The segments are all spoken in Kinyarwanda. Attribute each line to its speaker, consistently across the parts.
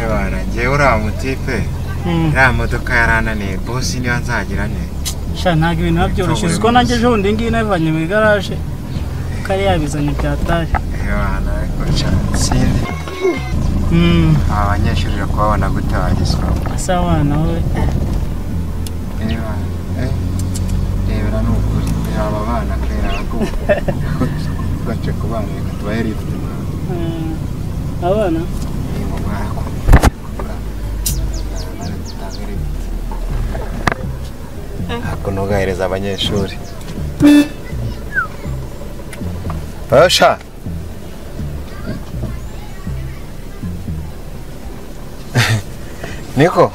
Speaker 1: Ebana ngiye uriya mutipe iriya modoka yarananiye bosi niyo nzagira ne
Speaker 2: sha ntabwo ibintu byoroshye uziko nanjye ejo bundi ngiyi navanye mu igaraje kari yabizanye byataye
Speaker 1: Ebana kocha sindi abanyeshuri ko babona gutagiswa
Speaker 2: asa abana wowe
Speaker 1: Ebana rebera n'ukuri aba bana kera ko gace ku bana reka tubaye rifite
Speaker 2: abana
Speaker 1: kunogahereza abanyeshuri Basha Niko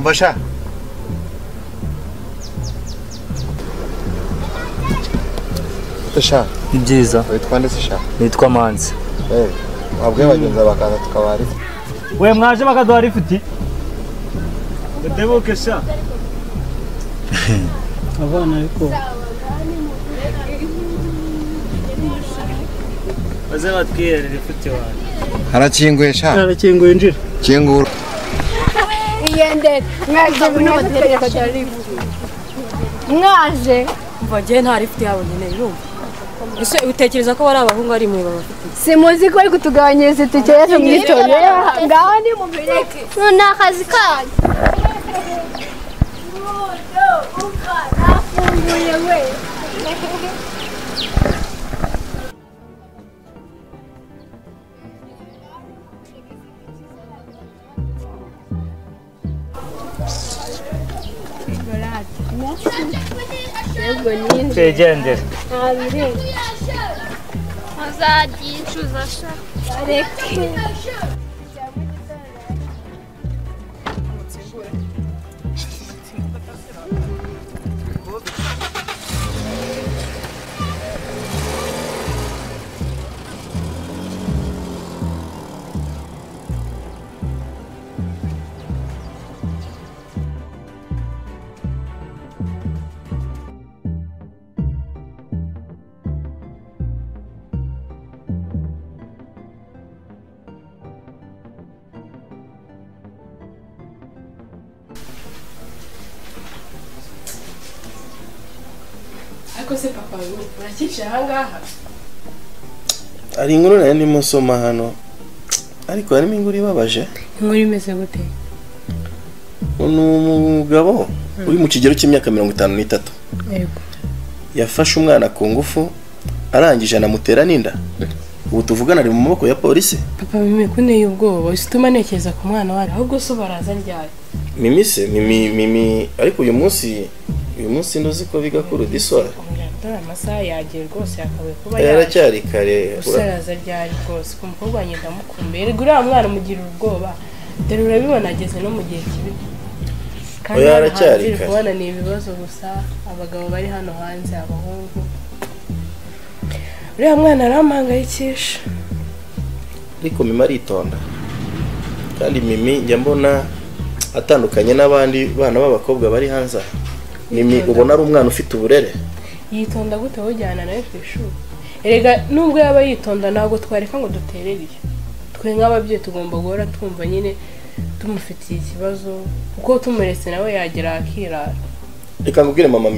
Speaker 1: Basha Basha
Speaker 3: Ibyiza
Speaker 1: witwa nde Sha
Speaker 3: nitwa Manzi
Speaker 1: wabwiye bagenzi bakaza tukabari
Speaker 2: we mwaje bakaduha rifiti Debuke sha abana ariko baze batwirere rifiti wawe
Speaker 1: harakinguye Sha
Speaker 2: harakinguye injira
Speaker 1: kingura
Speaker 4: Yende mwaje munotereka kajari mwaje
Speaker 5: mvaje nta rifiti yabo nyine irumva ese utekereza ko bari abahungu ari mwe bafite
Speaker 4: simuzi ko ari kutugabanyiriza itike yaje mwitone ngaho ni mu bireke none akazi kanyu nafunguye we
Speaker 2: Tegendere
Speaker 4: Azagicuza sha areke
Speaker 5: ariko se papa urakicara hangaha
Speaker 6: ari inkuru nayo ndimo nsoma hano ariko harimo inkuru ibabaje
Speaker 5: inkuru imeze gute
Speaker 6: umugabo uri mu kigero cy'imyaka 53
Speaker 5: yego
Speaker 6: yafashe umwana ku ngufu arangije anamutera n'inda ubu tuvugana ari mu maboko ya polisi
Speaker 5: papa mimi kuneye ubwoba usituma nekeza ku mwana wawe ahubwo so baraza ryari
Speaker 6: mimi ariko uyu munsi ndozi ko biga kuri disora
Speaker 5: amasaha yagiye rwose yakabaye kuba
Speaker 6: yaracyari kare
Speaker 5: usaraza ryari rwose ku mukobwa wanjye ndamukumbuye rero uriya mwana mugira ubwoba dore urabibona ageze no mu gihe kibi kandi yaracyari kare kubona ni ibibazo gusa abagabo bari hano hanze abahungu uriya mwana arampangayikisha
Speaker 6: ariko mimi aritonda kandi mimi njya mbona atandukanye n'abandi bana b'abakobwa bari hanze mimi ubona ari umwana ufite uburere
Speaker 5: yitonda gute wojyana nawe ku ishuri erega nubwo yaba yitonda ntabwo twareka ngo duterereye twe nk'ababyeyi tugomba guhora twumva nyine tumufitiye ikibazo kuko tumuretse nawe yagera akirara
Speaker 6: reka ngubwire mama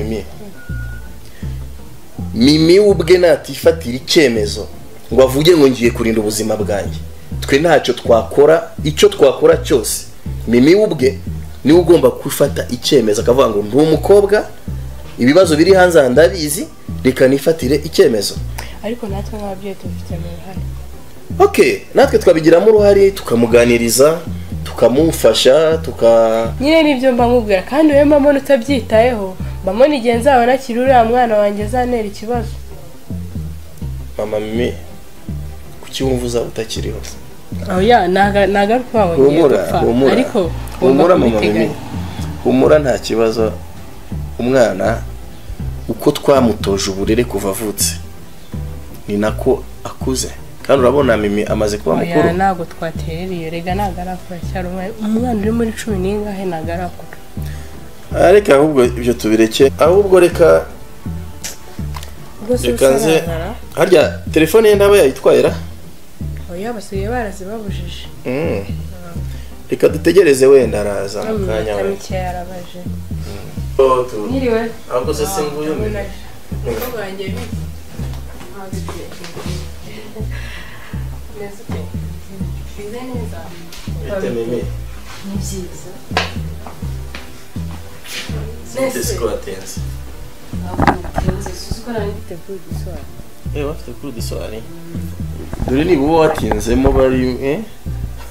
Speaker 6: mimi ubwe natifatira icyemezo ngo avuge ngo ngiye kurinda ubuzima bwanjye twe ntacyo twakora icyo twakora cyose mimi ubwe niwe ugomba gufata icyemezo akavuga ngo ndi umukobwa ibibazo biri hanze ndabizi reka nifatire icyemezo
Speaker 5: ariko natwe nk'ababyeyi tubifitemo uruhare
Speaker 6: okay natwe twabigiramo uruhare tukamuganiriza tukamufasha
Speaker 5: nyine nibyo mba nkubwira kandi we mama utabyitayeho mama nigihe nzaba nakiri uriya mwana wanjye zanera ikibazo
Speaker 6: mama mimi kuki wumva utakiriho
Speaker 5: oya naga kwawe
Speaker 6: humura
Speaker 5: ariko
Speaker 6: humura mama mimi humura nta kibazo umwana uko twamutoje uburere kuva avutse ni nako akuze kandi urabona mimi amaze kuba mukuru
Speaker 5: oya nago twatereriye rega nagarakura cyaro umwana uri muri 10 n'ingahe nagarakura
Speaker 6: areka ahubwo ibyo tubireke ahubwo reka nze harya telefone ye ndaba yayitwayera
Speaker 5: oya basigaye barazibabujije
Speaker 6: reka dutegereze wenda araza mu kanya we
Speaker 5: mike yarabaje
Speaker 6: tu
Speaker 5: Niriwe
Speaker 6: ahubwo se singuye
Speaker 5: ko banjye
Speaker 6: bite mimi
Speaker 5: ni byiza
Speaker 6: Sente squatense bafite kuri diswari dore niba uba watinzemo bari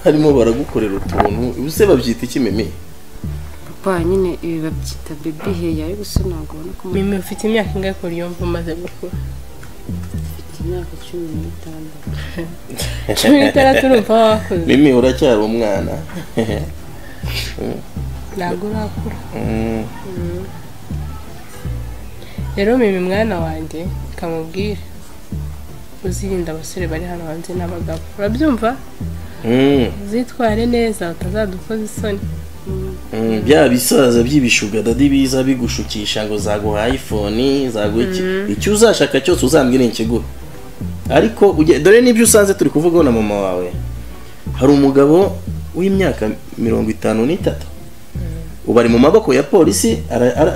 Speaker 6: harimo baragukorera utuntu ubuse babyita iki mimi
Speaker 3: papa nyine ibi babyita baby hair ariko se ntabwo ubona ko
Speaker 5: mimi ufite imyaka ingahe ko yumva umaze gukura
Speaker 3: mfite imyaka 16
Speaker 5: 16 urumva wakuze
Speaker 6: mimi uracyari umwana
Speaker 5: ntabwo urakura rero mimi mwana wanjye kamubwire uzirinda abasore bari hano hanze n'abagabo urabyumva uzitware neza utazadukoza isoni
Speaker 6: bya bisaza by'ibishuga dadi biza bigushukisha ngo zaguha iPhone zaguki icyo uzashaka cyose uzambwire ikiguha ariko dore nibyo usanze turi kuvugaho na mama wawe hari umugabo w'imyaka 53 ubu ari mu maboko ya polisi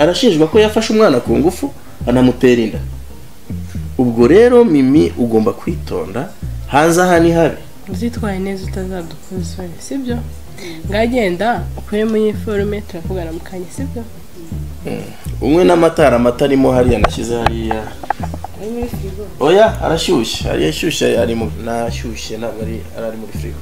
Speaker 6: arashinjwa ko yafashe umwana ku ngufu anamutera inda ubwo rero mimi ugomba kwitonda hanze aha ni habi
Speaker 5: uzitwaye neza utazadukoza isoni sibyo ngagenda ukure mu uniforme turavugana mu kanya sibyo
Speaker 6: umwe n'amatara arimo hariya nashyize hariya oya arashyushye hariya ashyushye ari mu nashyushye ntabwo ari muri frigo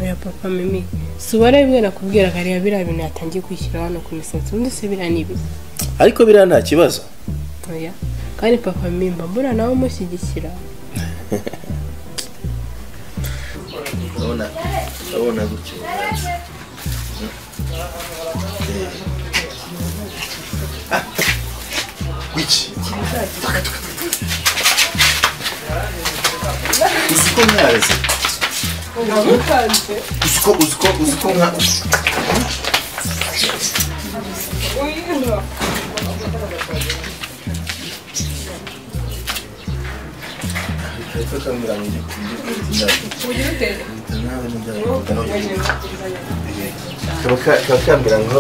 Speaker 5: oya papa mimi subara bimwe nakubwira kariya biriya bintu yatangiye kwishyira hano ku misatsi undi se biriya ni ibizi
Speaker 6: ariko biriya nta kibazo
Speaker 5: oya kandi papa mimba mbura nawe umushyigikira
Speaker 6: urabona gutyo wiki uziko mwazi uziko nka kakambira ngo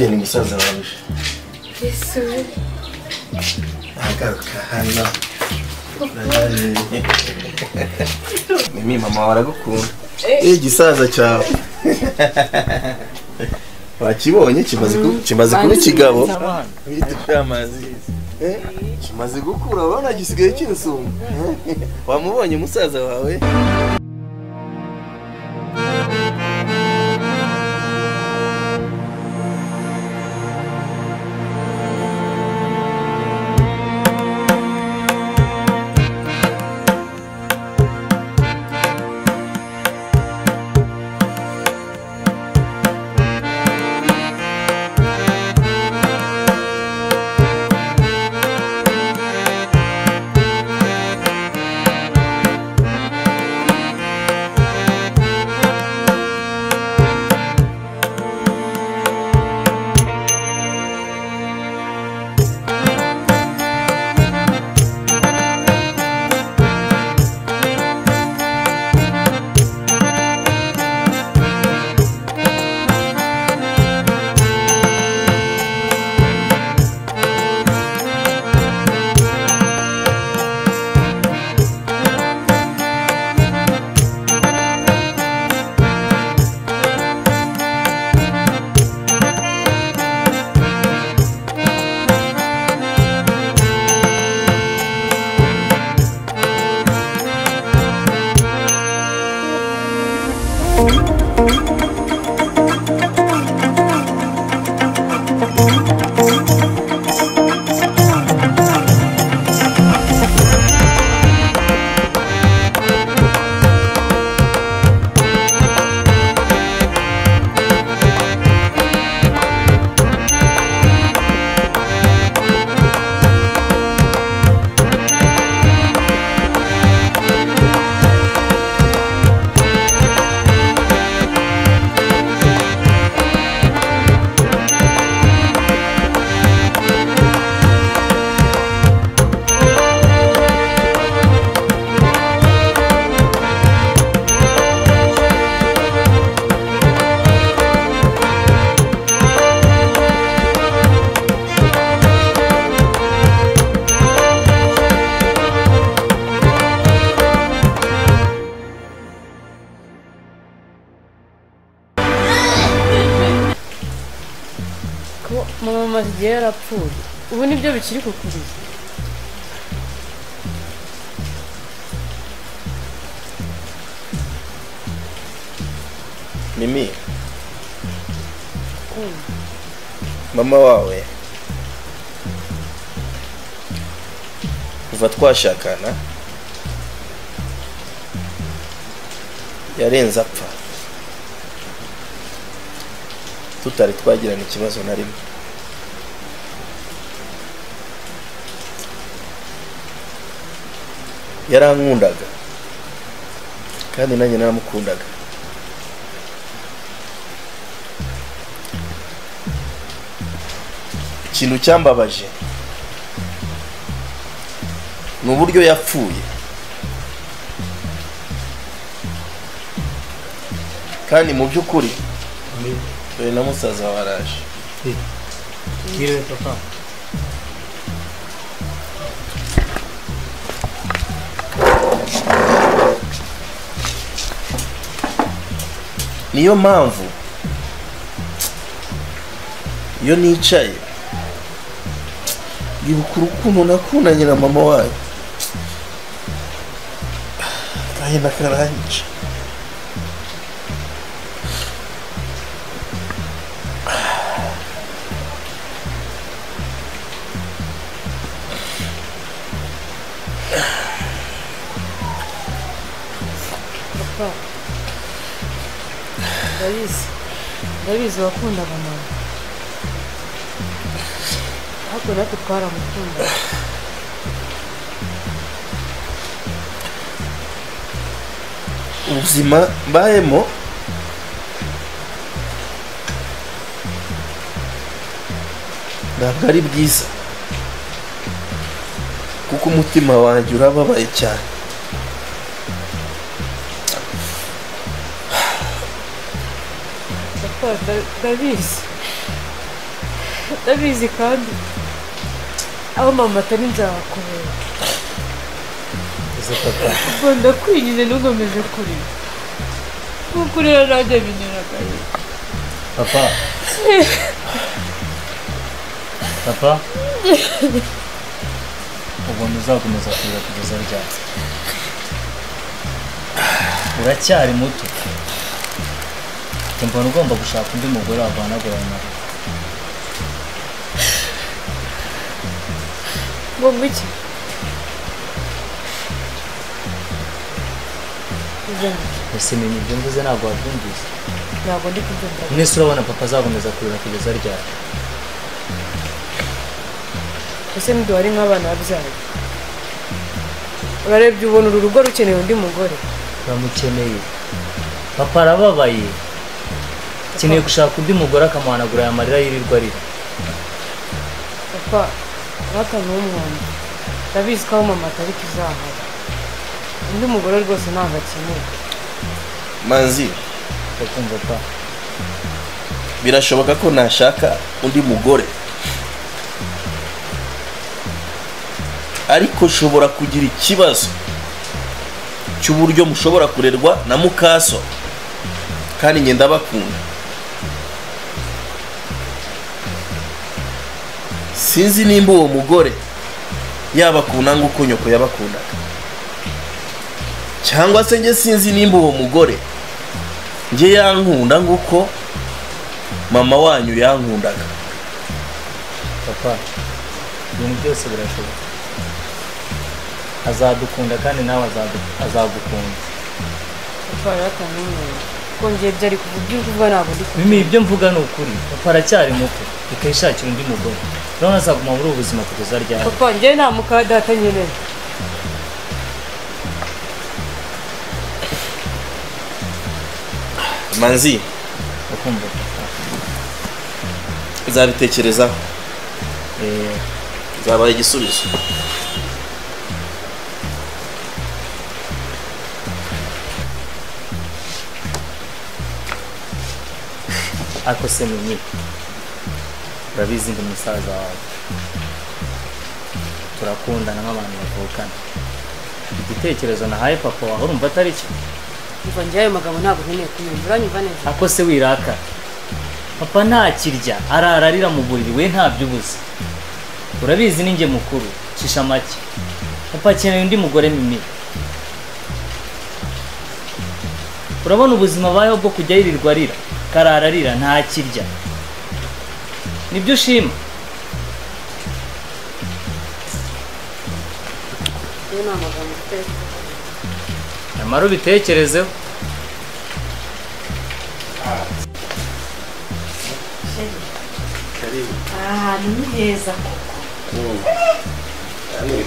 Speaker 6: ni musaza wawe agaruka hano mimi mama waragukunda igisaza cyawe wakibonye kimaze kuba ikigabo kimaze gukura urabona gisigaye kinsumba wamubonye musaza wawe
Speaker 5: mama amaze igihe yarapfuye ubu nibyo bikiri kukuriza.
Speaker 6: Mimi, mama wawe kuva twashakana yarenze apfa tutari twagirana ikibazo na rimwe. Yarankundaga kandi nanjye naramukundaga. Ikintu cyambabaje ni uburyo yapfuye, kandi mu by'ukuri dore na musaza waraje.
Speaker 2: Ngire papa.
Speaker 6: Niyo mpamvu iyo nicaye ndibuka urukundo nakundanye na mama wawe, agahinda karanyica.
Speaker 5: Papa, ndabizi wakundaga mama, ariko natwe twaramukunda.
Speaker 6: Ubuzima mbayemo ntabwo ari bwiza, kuko umutima wanjye urababaye cyane.
Speaker 5: ndabizi kandi aho mama atari nzakubera. ubwo ndakwinjize ntukomeze kurira kuko urira nanjye binyuragaye.
Speaker 2: Papa. Papa. Ubona uzakomeza kurira kugeza ryari? Uracyari muto. Mbona ugomba gushaka undi mugore wavanagura amarira.
Speaker 5: ngo ngwiki
Speaker 2: ese menye ibyo mvuze ntabwo wabyumvise.
Speaker 5: ntabwo ndi kubyumva.
Speaker 2: Mwese urabona papa azakomeza kurira kugeza ryari?
Speaker 5: ese ntiduhari nk'abana babyaye? urarebye ubona uru rugo rukeneye undi mugore?
Speaker 2: Uramukeneye. Papa arababaye, akeneye gushaka undi mugore akamuhanagura aya marira yirirwa arira.
Speaker 5: papa rata n'umwana ndabizi ko aho mama atari kizahara, undi mugore rwose ntabwo akeneye.
Speaker 6: Manzi,
Speaker 2: ndakumva pa.
Speaker 6: birashoboka ko nashaka undi mugore, ariko ushobora kugira ikibazo cy'uburyo mushobora kurerwa na mukaso, kandi njye ndabakunda. Sinzi nimba uwo mugore yabakunda nk'uko nyoko yabakundaga, cyangwa se njye sinzi nimba uwo mugore njye yankunda nk'uko mama wanyu yankundaga.
Speaker 2: Papa, ibintu byose birashoboka. Azadukunda kandi nawe azagukunda.
Speaker 5: papa rata n'umwana ko ngiye byari kuvuga ibyo uvuga ntabwo ndi kubyumva.
Speaker 2: Mimi ibyo mvuga ni ukuri. Papa aracyari muto, ikayishakira undi mugore. Urabona azaguma muri ubu buzima kugeza ryari?
Speaker 5: papa njye nta mukadata nkeneye.
Speaker 6: Manzi,
Speaker 2: Ndakumva papa.
Speaker 6: uzabitekerezaho, zabaye igisubizo.
Speaker 2: Ako se Mimi, urabizi ndi musaza wawe, turakundana nk'abantu bavukana. Igitekerezo nahaye papa wawe urumva atari cyo?
Speaker 3: Umva njye ayo magambo ntabwo nkeneye kumenya, uranyumva neza?
Speaker 2: Ako se wiraka, papa ntakirya arararira mu buriri we ntabyo ubuze urabizi ninjye mukuru cisha make papa akeneye undi mugore Mimi urabona ubuzima bayeho bwo kujya yirirwa arira karararira ntakirya nibyo ushima nyamara ubitekerezeho
Speaker 7: ahantu ni heza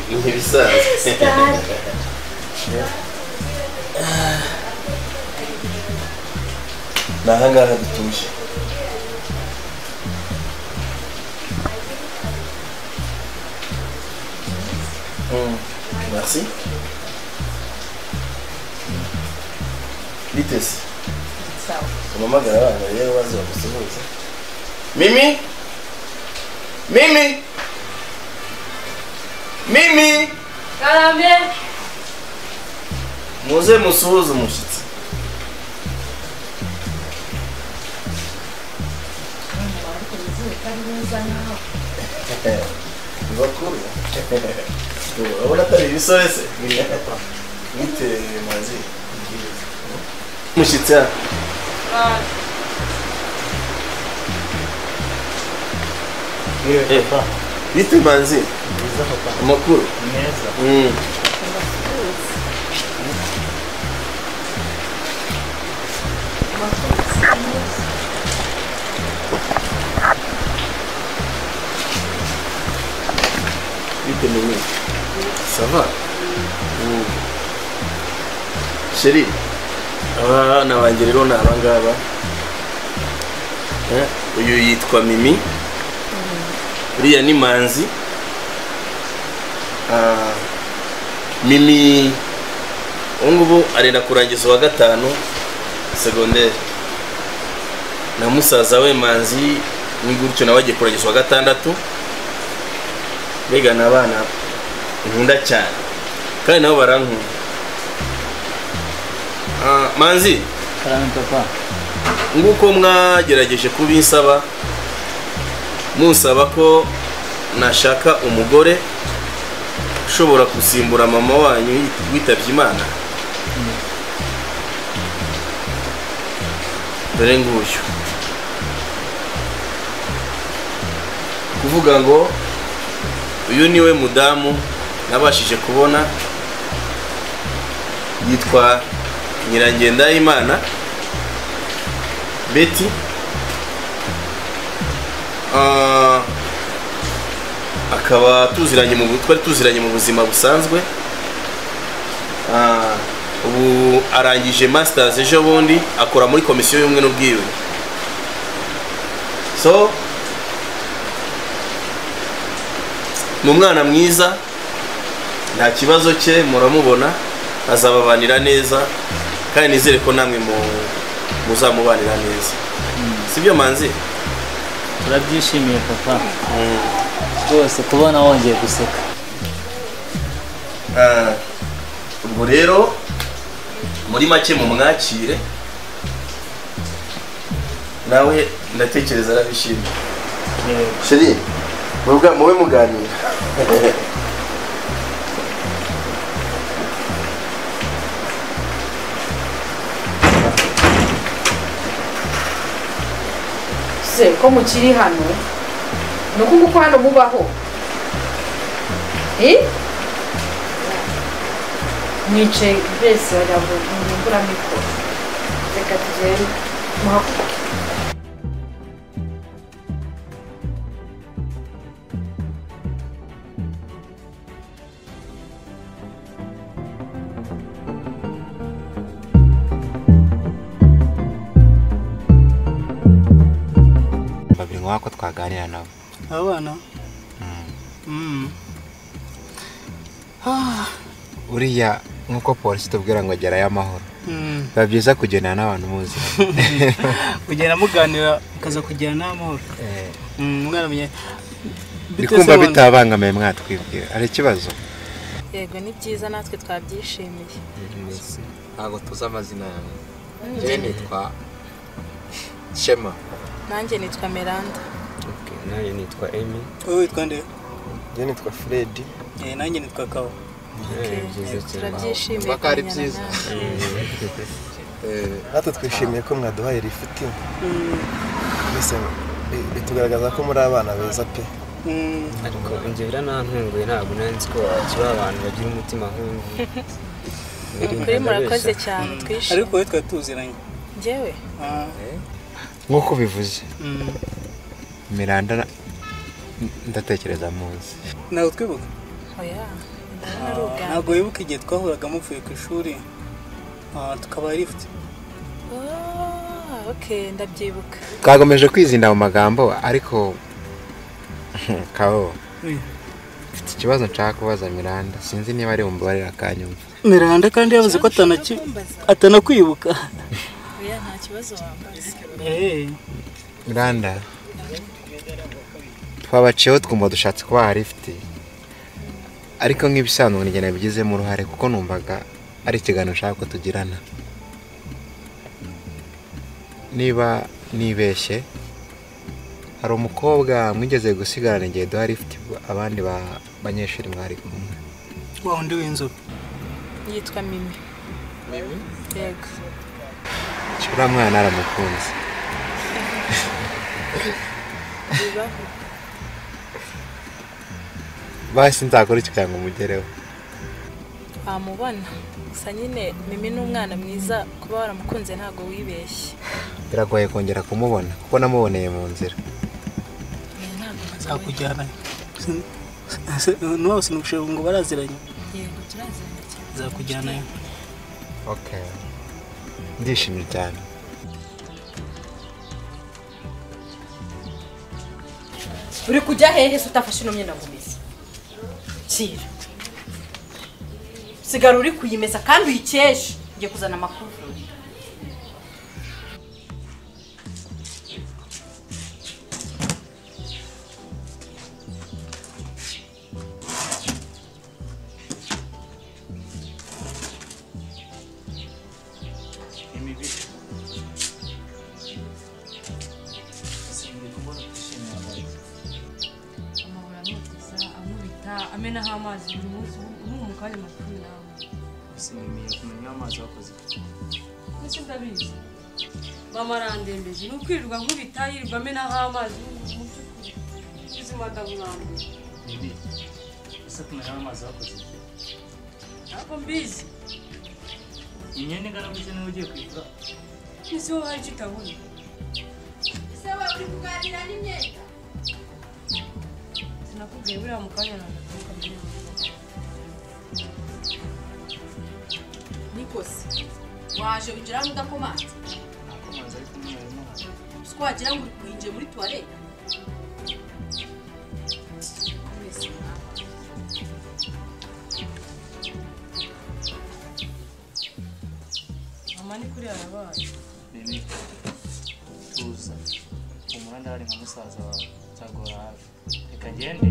Speaker 6: ni ibisanzwe ni ahangaha dutuje merci biteze umamagara abana rero baze bagusuhuze Mimi
Speaker 5: karame
Speaker 6: muze musuhuze umushyitsi bakuru urabona atari ibisore se bite mazi umushyitsi hano bite manzi amakuru
Speaker 2: neza
Speaker 6: bite Mimi ça va chérie abana banjye rero ni abangaba uyu yitwa Mimi uriya ni Manzi Mimi ngubu arenda kurangiza uwa gatanu secondaire na musaza we Manzi ni gutyo nawe agiye kurangiza uwa gatandatu mbega ni abana nkunda cyane kandi nabo barankunda Manzi
Speaker 2: karame papa
Speaker 6: nguko mwagerageje kubinsaba musaba ko nashaka umugore ushobora gusimbura mama wanyu witabye Imana dore nguyu kuvuga ngo uyu niwe mudamu nabashije kubona yitwa Nyirangendahimana Betty akaba twari tuziranye mu buzima busanzwe ubu arangije masters ejo bundi akora muri komisiyo y'ubumwe n'ubwiyunge so ni umwana mwiza nta kibazo cye muramubona azababanira neza kandi nizere ko namwe muzamubanira neza sibyo Manzi
Speaker 2: turabyishimiye papa rwose kubona wongeye guseka
Speaker 6: ubwo rero muri make mu mwakire nawe ndatekereza arabishimiye chérie mube muganira
Speaker 7: se ko mukiri hano nuko nguko hano mubaho mwicaye mbese wagira ngo mwimbura mikoro reka tugende muhaguruke
Speaker 1: babiri ngo wako twaganira nabo
Speaker 8: abana
Speaker 1: uriya nkuko polisi tubwira ngo gerayo amahoro biba byiza kugendana n'abantu muzi
Speaker 8: kugenda muganira mukaza kugirana n'amahoro umwana menye
Speaker 1: bikumva bitabangamiye mwatwibwira ari ikibazo
Speaker 9: yego ni byiza natwe twabyishimiye
Speaker 1: ntabwo tuzi amazina yawe njye nitwa Shema.
Speaker 9: Nanjye nitwa Miranda.
Speaker 10: Okay, nanjye nitwa Emi.
Speaker 8: Wowe witwa nde?
Speaker 6: Njye nitwa Fred.
Speaker 8: Nanjye nitwa Kawa.
Speaker 9: Turabyishimiye.
Speaker 1: Bakari byiza.
Speaker 6: Natwe twishimiye ko mwaduhaye rifiti. Mbese bitugaragaza ko muri abana beza pe.
Speaker 10: Ariko njye biranantunguye ntabwo nzi ko kiba abantu bagira umutima nk'uyu.
Speaker 9: Kuri murakoze cyane twishimiye.
Speaker 8: Ariko wowe twatuziranye.
Speaker 9: Njyewe?
Speaker 1: Nk'uko bivuze. Miranda ndatekereza muzi.
Speaker 8: Nawe twibuka?
Speaker 9: Oya.
Speaker 8: Ntabwo wibuka igihe twahuraga muvuye ku ishuri tukaba lift.
Speaker 9: Okay, ndabyibuka.
Speaker 1: Twagomeje kwizinda mu magambo ariko Kawo. Mfite ikibazo nshaka kubaza Miranda. Sinzi niba ari umbabarira akanyumva.
Speaker 8: Miranda kandi yavuze ko atanakwibuka.
Speaker 9: Oya nta kibazo wambaza.
Speaker 1: Miranda. Twabaciyeho twumva dushatse kuba lift. Ariko nk'ibisanzwe njye nabigizemo uruhare kuko numvaga ari ikiganiro nshaka ko tugirana. Niba nibeshye hari umukobwa mwigeze gusigarana igihe duha lift abandi banyeshuri mwari kumwe.
Speaker 8: Wa undi w'inzobe.
Speaker 9: Yitwa Mimi.
Speaker 1: Mimi?
Speaker 9: Yego.
Speaker 1: Uriya mwana aramukunze. Basi nzakora iki kugira ngo umugereho?
Speaker 9: Amubona. Gusa nyine Mimi ni umwana mwiza kuba waramukunze ntago wibeshye.
Speaker 1: Biragoye kongera kumubona kuko namuboneye mu nzira.
Speaker 8: Nzakujyana. Nuwa sinubushe ngo baraziranye.
Speaker 9: Yego turaziranye cyane.
Speaker 8: Nzakujyana.
Speaker 1: Okay. Ndishimye cyane.
Speaker 7: Uri kujya hehe se utafashe ino myenda ngumeze? Kira. Sigara uri kuyimesa kandi uyikeshe. Ngiye kuzana amakuru.
Speaker 3: Amena hamazi umunsi umukanya makuru nawe.
Speaker 2: Sinimiye kumenya amazi wakoze.
Speaker 3: Ese ndabizi. Bamarandembeje nukwirirwa nkubita yirirwa amena hamazi ubuzima ndabulamba.
Speaker 2: Bibi. Ese kumenya amazi wakoze.
Speaker 3: Ntabwo mbizi.
Speaker 2: Inyene ngarabuze nawe ugiye kwifura.
Speaker 3: Ese wowe hari kitabona.
Speaker 7: Ese wowe uri kuganira n'imyenda?
Speaker 3: Sinakubwiye buriya mukanya nagaruka mbere.
Speaker 7: Nikosi. Waje ugira ngo udakomanze.
Speaker 2: Nakomanze ariko umwana n'umwana.
Speaker 7: Usko wagira ngo winjiye muri toilette.
Speaker 3: Mama ni kuri arabaye.
Speaker 2: Bibi. Tuza. Umuhanda hari nka musaza wawe. Cyagora hafi. Reka ngende.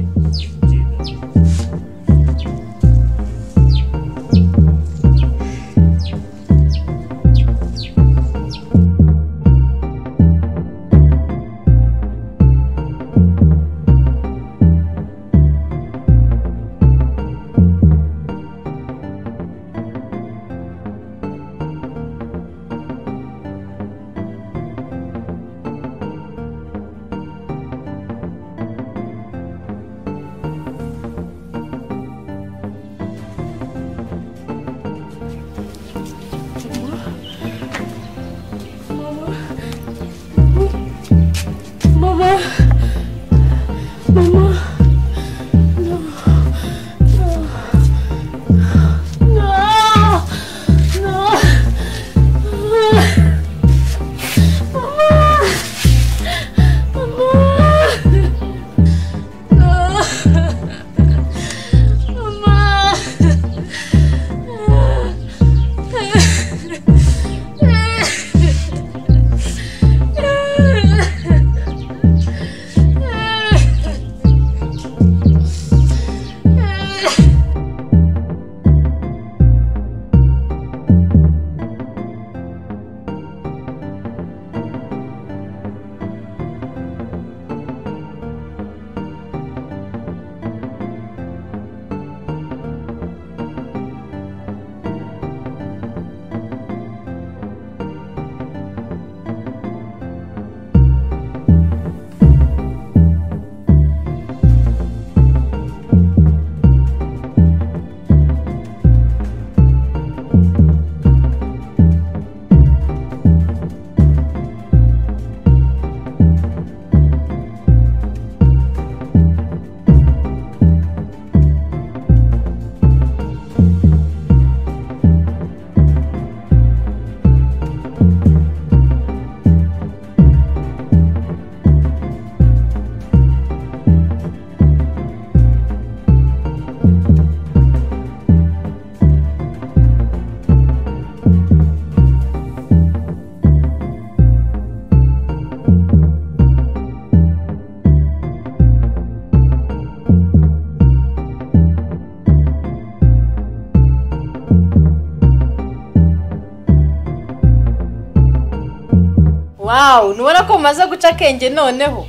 Speaker 7: Wow, nubona ko umaze guca akenge noneho.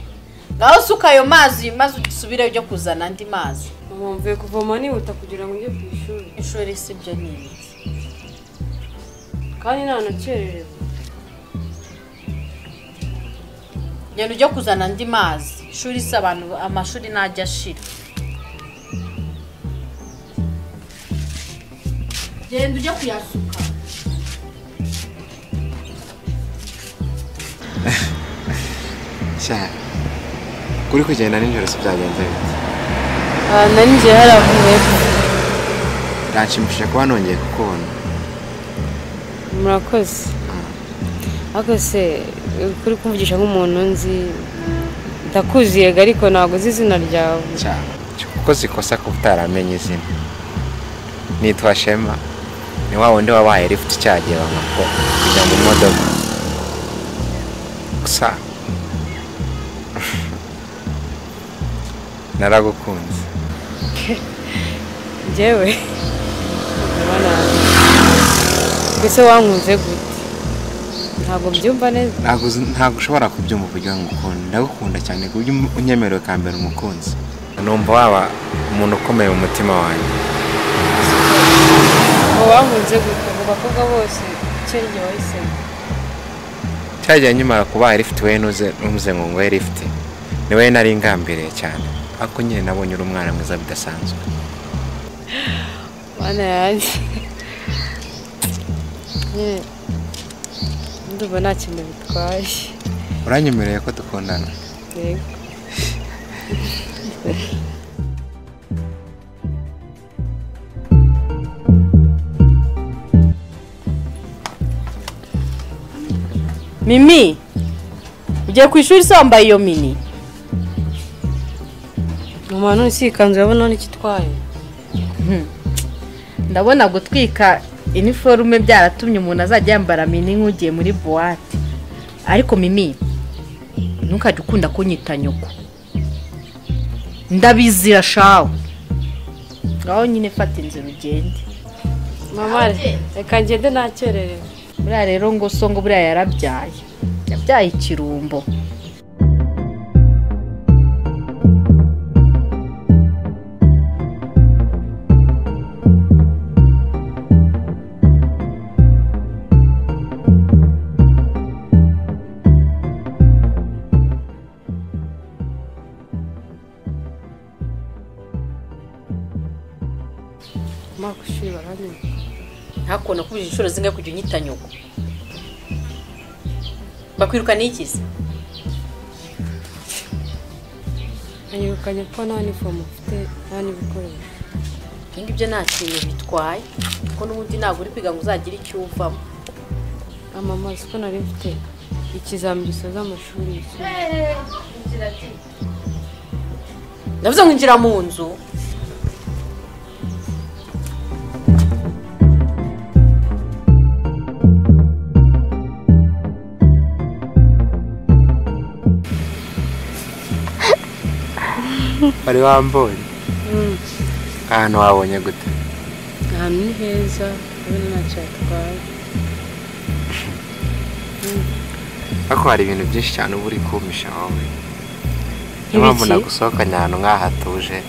Speaker 7: Ngaho suka ayo mazi maze udusubire byo kuzana andi mazi.
Speaker 3: Mvuye kuvoma nihuta kugira ngo njye ku ishuri.
Speaker 7: Ishuri si byo ni iki?
Speaker 3: Kandi ntanacerereza.
Speaker 7: Genda ujye kuzana andi mazi. Ishuri si abantu amashuri najya ashira. Genda ujye kuyasuka.
Speaker 1: Sha. Kuri kugenda ninjoro si byagenze bite?
Speaker 3: Nanjye haravuye.
Speaker 1: Ranshimishije kuba nongeye kukubona.
Speaker 3: Murakoze. Ako se kuri kumvugisha nk'umuntu nzi ndakuziye ariko ntabwo uzi izina ryawe.
Speaker 1: Cya. Kuko zikosa ko utaramenye izina. Nitwa Shema. Ni wa wundi wabaye lift cyagiye bamako kujya mu modoka. Gusa naragukunze.
Speaker 3: Jewe Gusa wankunze gute? Ntabwo mbyumva neza.
Speaker 1: Ntabwo ushobora kubyumva kugira ngo ukunda. Ndagukunda cyane ku buryo unyemerera kambera umukunzi. Numva waba umuntu ukomeye mu mutima wanjye.
Speaker 3: Wankunze gute? Mu bakobwa bose cyenge wahisemo.
Speaker 1: Cyagiye nyuma kuba lift we nuze ngo ngwe lift. Niwe nari ngambiriye cyane. Ako nyine nabonye uri umwana mwiza bidasanzwe.
Speaker 3: Bana yanjye. Ndumva nta kintu bitwaye.
Speaker 1: Uranyemereye ko dukundana?
Speaker 3: Yego.
Speaker 7: Mimi, ugiye ku ishuri se wambaye iyo mini?
Speaker 3: Mama none si ikanzu yabona n'ikitwaye.
Speaker 7: Ndabona gutwika uniforme byaratumye umuntu azajya yambara mini nk'ugiye muri boîte. Ariko Mimi, ntukajye ukunda kunyita nyoko. Ndabizira shawe. Ngaho nyine fata inzira ugende.
Speaker 3: Mama reka ngende nakererewe.
Speaker 7: Buriya rero ngo songo buriya yarabyaye. Yabyaye ikirumbo.
Speaker 3: Makushiri baranye.
Speaker 7: Hakona kubije inshuro zinga kujya unyita nyoko. Bakwiruka n'ikizi?
Speaker 3: Anyirukanye ko nta uniform ufite nta n'ibikoresho.
Speaker 7: Ibyo ngibyo nta kintu bitwaye. Ko n'ubundi ntabwo uri kwiga ngo uzagira icyo uvamo.
Speaker 3: Mama siko nari mfite ikizamini gisoza amashuri.
Speaker 7: Ndavuze ngo injira mu nzu.
Speaker 1: Bari wambonye? Ahantu wabonye gute?
Speaker 3: Ahantu ni heza, ubona ntacyo atwaye.
Speaker 1: Ako hari ibintu byinshi cyane uba uri kumisha wowe. Impamvu nagusohokanye ahantu nk'aha hatuje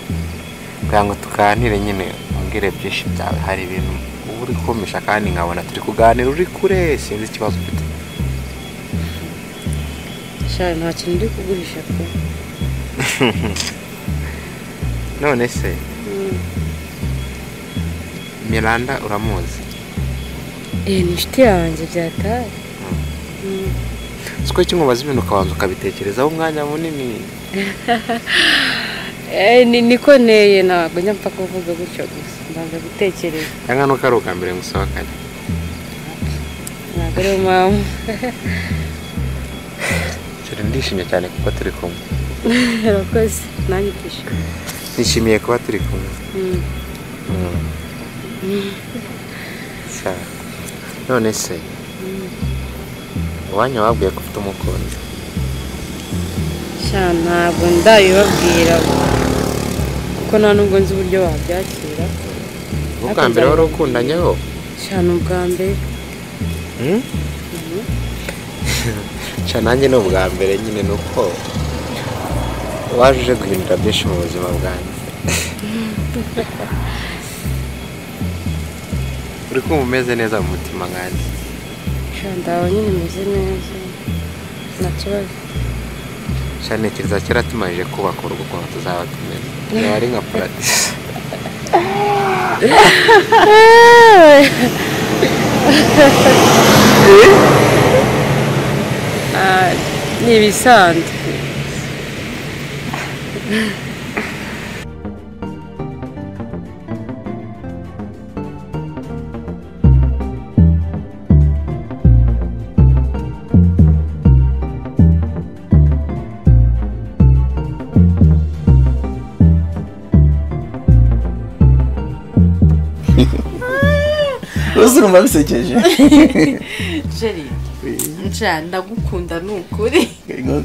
Speaker 1: kugira ngo tuganire nyine umbwire byinshi byawe. Hari ibintu uba uri kumisha kandi nkabona turi kuganira uri kure, sinzi ikibazo ufite.
Speaker 3: Sha nta kintu ndi kugurisha pe.
Speaker 1: None se Miranda uramuzi?
Speaker 3: Ni inshuti yanjye byataye.
Speaker 1: Siko cyumubaza ibintu ukabanza ukabitekerezaho umwanya munini.
Speaker 3: Niko neye ntabwo nyapfa kuvuga gutyo gusa mbanza gutekereza.
Speaker 1: Cyangwa nuko ari ukambere musohokanye?
Speaker 3: Ntabwo ari mama.
Speaker 1: Ndishimye cyane kuko turi kumwe.
Speaker 3: Urakoze nanjye twishimiye.
Speaker 1: Nishimiye kuba turi kumwe. None se wanya wabwiye ko ufite umukunzi?
Speaker 3: Sha ntabwo ndabibabwira kuko nta nubwo nzi uburyo wabyakira.
Speaker 1: Ubwa mbere wari ukundanyeho?
Speaker 3: Sha n'ubwa mbere.
Speaker 1: Cha nanjye no bwa mbere nyine nuko waje uje guhindura byinshi mu buzima bwanjye. Uri kumva umeze neza mu mutima nkanjye.
Speaker 3: Ndaho nyine meze neza nta kibazo.
Speaker 1: Ntekereza kera tumaze kubaka urugo ukuntu tuzaba tumeze. Niba ari nka paradisi.
Speaker 3: Ni ibisanzwe.
Speaker 6: Urumva bisekeje.
Speaker 7: Jerry nca ndagukunda nukuri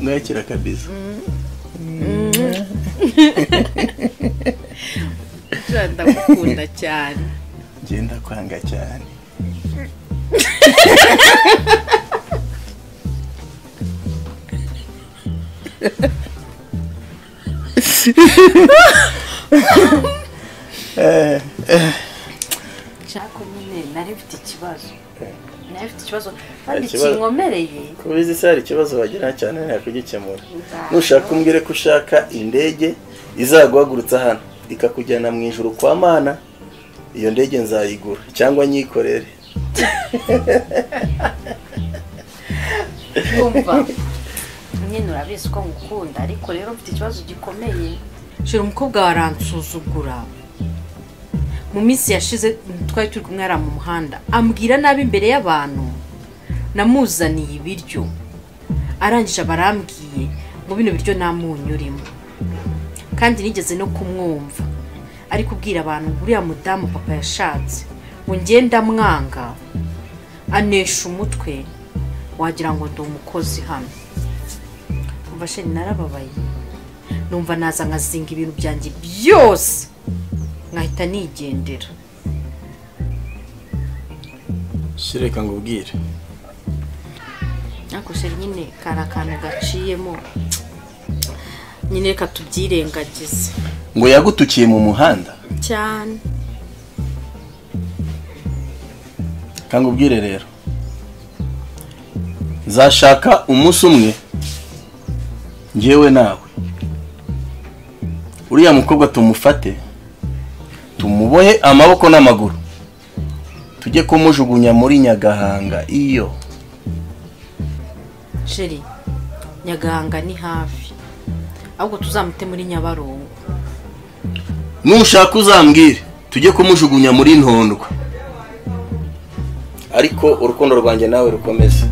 Speaker 6: Ngakira kabisa.
Speaker 7: nca ndagukunda cyane.
Speaker 6: Genda kwanga cyane.
Speaker 7: Chako nyine nari mfite ikibazo kandi kinkomereye.
Speaker 6: Kubizi se hari ikibazo wagira cyane ntakugikemura. Nushaka umbwire ko ushaka indege izaguhagurutsa hano ikakujyana mu ijuru kwa Mana, iyo ndege nzayigura cyangwa nyikorere.
Speaker 7: Umva nyine urabizi ko ngukunda ariko rero mfite ikibazo gikomeye. Shira umukobwa waransuzugura. Mu minsi yashize twari turi kumwe ara mu muhanda ambwira nabi imbere y'abantu, namuzaniye ibiryo arangije barambwiye ngo bino biryo namunyu urimo, kandi nigeze no kumwumva ari kubwira abantu buriya mudamu papa yashatse ngo ngenda mwanga anesha umutwe wagira ngo ndi umukozi hano. Umva sheni narababaye, numva naza nkazinga ibintu byanjye byose nkahita nigendera.
Speaker 6: Shireka ngubwire.
Speaker 7: Ako sheri nyine kana kantu gaciyemo nyine reka tubyirengagize.
Speaker 6: Ngo yagutukiye mu muhanda
Speaker 7: cyane.
Speaker 6: Kangubwire rero. Zashaka umunsi umwe ngewe nawe uriya mukobwa tumufate tumubohe amaboko n'amaguru tujye kumujugunya muri Nyagahanga. Iyo
Speaker 7: sheri Nyagahanga ni hafi, ahubwo tuzamute muri Nyabarongo.
Speaker 6: Nushaka uzambwire tujye kumujugunya muri Ntondwa, ariko urukundo rwanjye nawe rukomeze.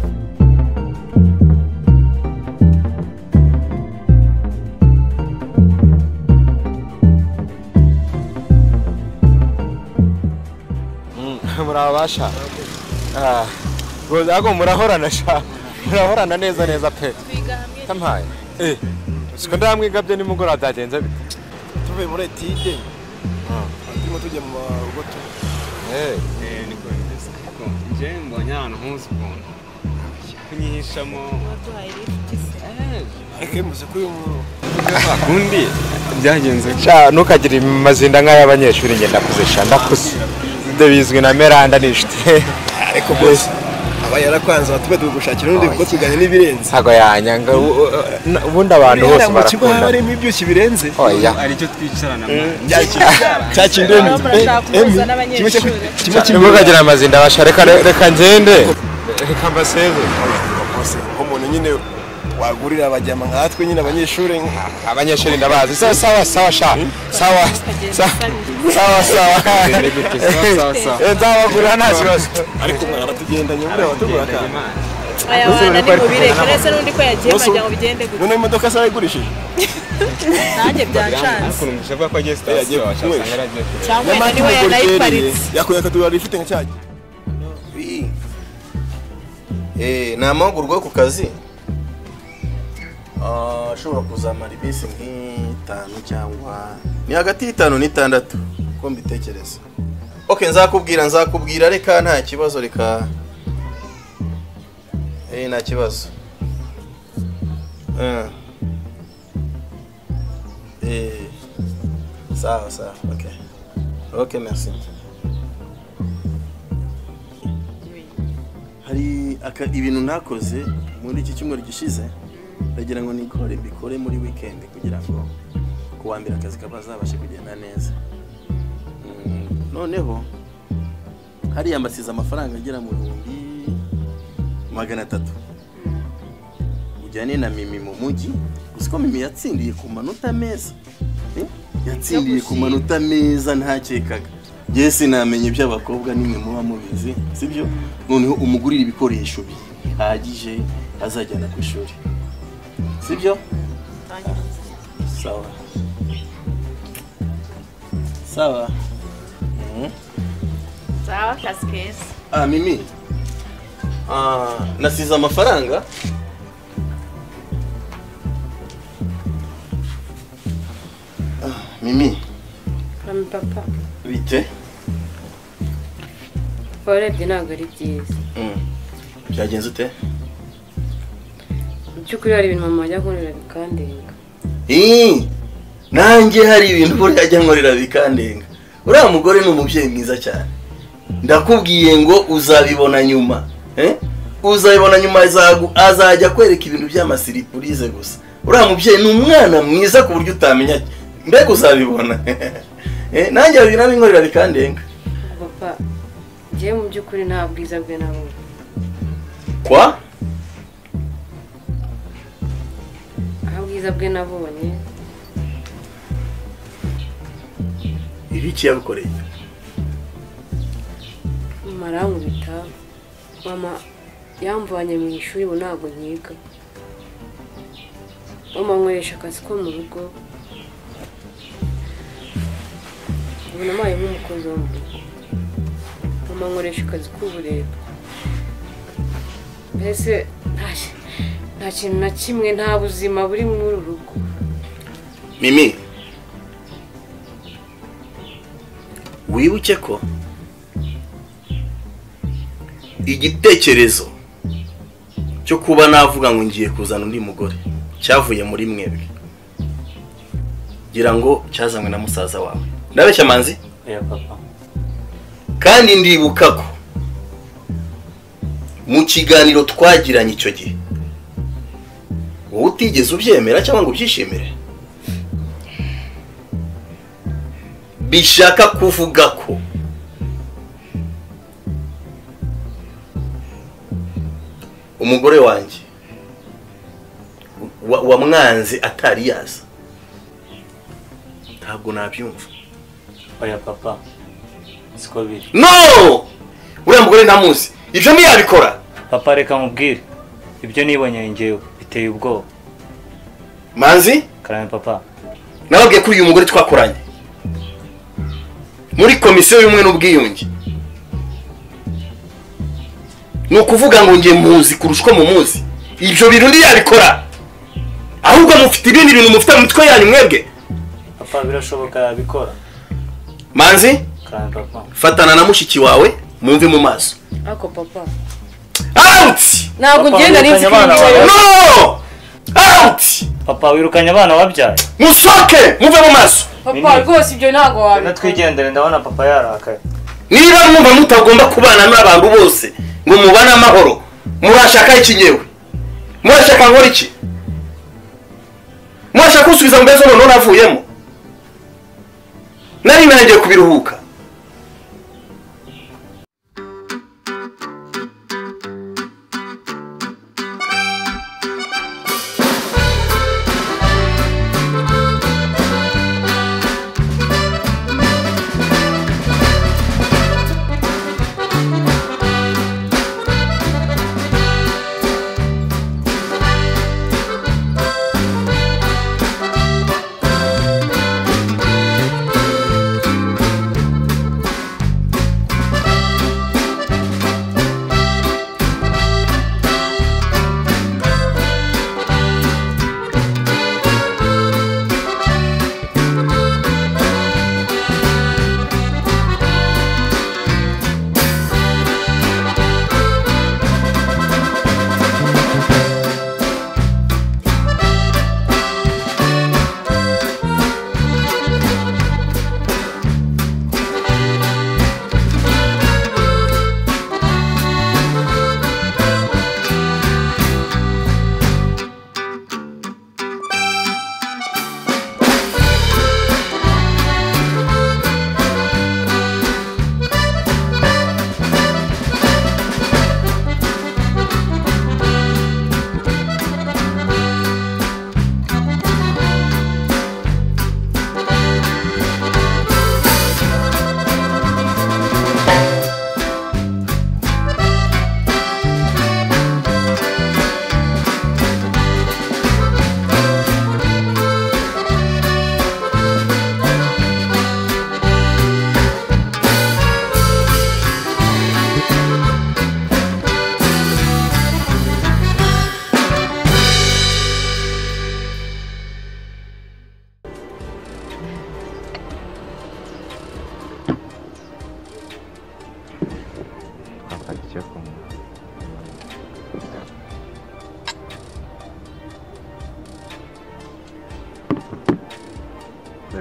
Speaker 1: Murabasha Gozago murahorana sha. Murahorana neza pe. Tampaye. Siko ndamwiga byo nimugora byagenze bite?
Speaker 6: Tuve muri etide. Turimo tujye mu rugo tu.
Speaker 10: Niko ndetse. Je mbonye ahantu nkuzi ukuntu. Kunyihishamo
Speaker 9: waduhaye lift.
Speaker 6: Ariko muze kuri
Speaker 10: kundi byagenze.
Speaker 1: Sha nukagira amazinda nk'ay'abanyeshuri ngenda kuzisha ndakuze. Bizwi na Meranda nishite.
Speaker 6: Ariko boss abayarakwanza batube dugushakira undi kuko tuganye n'ibirenze.
Speaker 1: Ntago yanyanga ubundi abantu bose barakunda.
Speaker 6: Hari ibyuki birenze.
Speaker 1: Oya.
Speaker 10: Ari cyo twicarana mu.
Speaker 6: Cyakinde
Speaker 1: kimwe kagira amazinda bashareka reka ngende. Reka mbaseze.
Speaker 6: Bose umuntu nyine wagurira abajyama nkatwe nyine
Speaker 1: abanyeshuri ndabazi. Sawa sha. Sawa. Nzabagurira nta kibazo.
Speaker 6: Ariko mwana tugenda nyumva batugura ka.
Speaker 9: Aya wana ni mubireka rese nundi ko yagiye bajya ngo bigende gute.
Speaker 6: None imodoka saye igurishije.
Speaker 9: Nanjye byancanze.
Speaker 10: Ariko numvise ko agiye station washaka.
Speaker 9: Cyangwa niwe yanayiparitse.
Speaker 6: Yakoye katugura ifite nk'cyaki. Ni amahugurwa yo ku kazi. Ashobora kuzamara ibisi nk'itanu cyangwa ni hagati y'itanu n'itandatu ko mbitekereza. Okay, nzakubwira reka nta kibazo reka nta kibazo. Sawa sawa. Okay, merci. Hari ibintu nakoze muri iki cyumweru gishize, ndagira ngo mbikore muri weekend kugira ngo kuwambira akazi kabazabashe kugenda neza. Noneho hari yambasiza amafaranga agera mu 300 ujyane na Mimi mu mujyi, usiko Mimi yatsindiye ku manota meza. Yatsindiye ku manota meza ntakekaga. Yesi namenye by'abakobwa nimwe muba mubizi, sibyo? Noneho umugurira ibikoresho bihagije azajyana ku ishuri. Sibyo? Sawa. Sawa.
Speaker 7: Sawa kaskes.
Speaker 6: Mimi. Nasiza amafaranga. Mimi.
Speaker 3: Papa.
Speaker 6: Bite?
Speaker 3: Urebye ntabwo ari byiza.
Speaker 6: Byagenze ute?
Speaker 3: Byukuri hari ibintu mama ajya nkorera bikandenga.
Speaker 6: Nanjye hari ibintu buri ajya nkorera bikandenga. Uriya mugore ni umubyeyi mwiza cyane. Ndakubwiye ngo uzabibona nyuma. Uzabibona nyuma azajya kwereka ibintu by'amasiripurize gusa. Uriya mubyeyi ni umwana mwiza ku buryo utamenya. Mbega uzabibona. Nanjye hari ibintu binkorera bikandenga.
Speaker 3: Papa, njye mu byukuri nta bwiza bwe nabo.
Speaker 6: Kwa?
Speaker 3: Bwiza bwe nabonye.
Speaker 6: Ibiki yabikoreye?
Speaker 3: Marankubita. Mama yamvanye mu ishuri bo ntago nyiga. Mama nkoresha akazi ko mu rugo. Ubona maye nk'umukozi wo mu rugo. Mama nkoresha akazi k'uburetwa. Mbese nta kintu na kimwe, nta buzima buri muri rugo.
Speaker 6: Mimi, wibuke ko igitekerezo cyo kuba navuga ngo ngiye kuzana undi mugore cyavuye muri mwebwe. Gira ngo cyazanywe na musaza wawe. Ndabeshya manzi?
Speaker 2: Papa.
Speaker 6: Kandi ndibuka ko mu kiganiro twagiranye icyo gihe wowe utigeze ubyemera cyangwa ngo ubyishimire. Bishaka kuvuga ko umugore wanjye wa mwanze atari yaza. Ntabwo nabyumva.
Speaker 2: Oya papa, siko biri.
Speaker 6: No! Uriya mugore ntamuzi. Ibyo ntiyabikora.
Speaker 2: Papa reka mubwire. Ibyo nibonye ngewe biteye ubwoba.
Speaker 6: Manzi?
Speaker 2: Karame papa.
Speaker 6: Nababwiye kuri uyu mugore twakoranye muri komisiyo y'umwe n'ubwiyunge. Ni ukuvuga ngo ngiye muzi kurusha uko mumuzi. Ibyo bintu ntiyabikora. Ahubwo mufite ibindi bintu mufite mu mitwe yanyu mwebwe.
Speaker 2: Papa birashoboka yabikora.
Speaker 6: Manzi?
Speaker 2: Karame papa.
Speaker 6: Fatana na mushiki wawe mumve mu maso.
Speaker 3: Ako papa.
Speaker 6: Out!
Speaker 3: Ntabwo ngenda nzi kwinjira.
Speaker 6: No! Out!
Speaker 2: Papa wirukanye abana wabyaye.
Speaker 6: Musoke mumve mu maso.
Speaker 3: Papa rwose ibyo ntago wabi.
Speaker 2: Natwigendere ndabona papa yarakaye.
Speaker 6: Niba mwumva mutagomba kubana n'abantu bose ngo mubane amahoro, murashaka iki nyewe? Murashaka nkora iki? Murashaka kusubiza mu bezo none navuyemo? Nari nagiye kubiruhuka.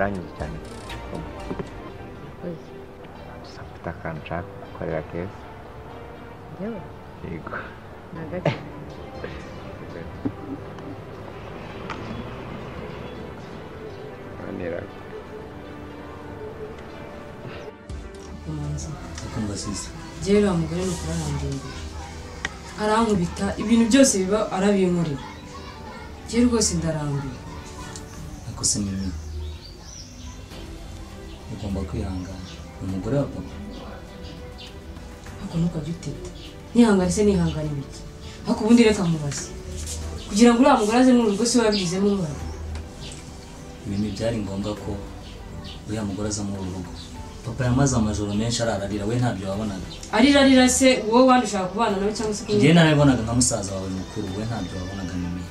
Speaker 1: biranyuze cyane gusa mfite akantu nshaka gukorera keza yego
Speaker 3: nagake
Speaker 11: umanzi akumva sisi jyewe wa mugore ni ukuri arandembera arankubita ibintu byose biba arabinkorera jyewe rwose ndarambiwe
Speaker 2: ariko se mimi ugomba kwihangana umugore wa papa
Speaker 11: ariko ntukajya uteta nihangane se nihangane ibiki ariko ubundi reka mubaze kugira ngo uriya mugore aze mu rugo se wabigizemo uruhare
Speaker 2: mimi byari ngombwa ko uriya mugore aza muri uru rugo papa yamaze amajoro menshi arararira we ntabyo wabonaga
Speaker 11: arirarira se wowe wandi ushaka kubana nawe cyangwa se
Speaker 2: njyewe narabibonaga nka musaza wawe mukuru we ntabyo wabonaga mimi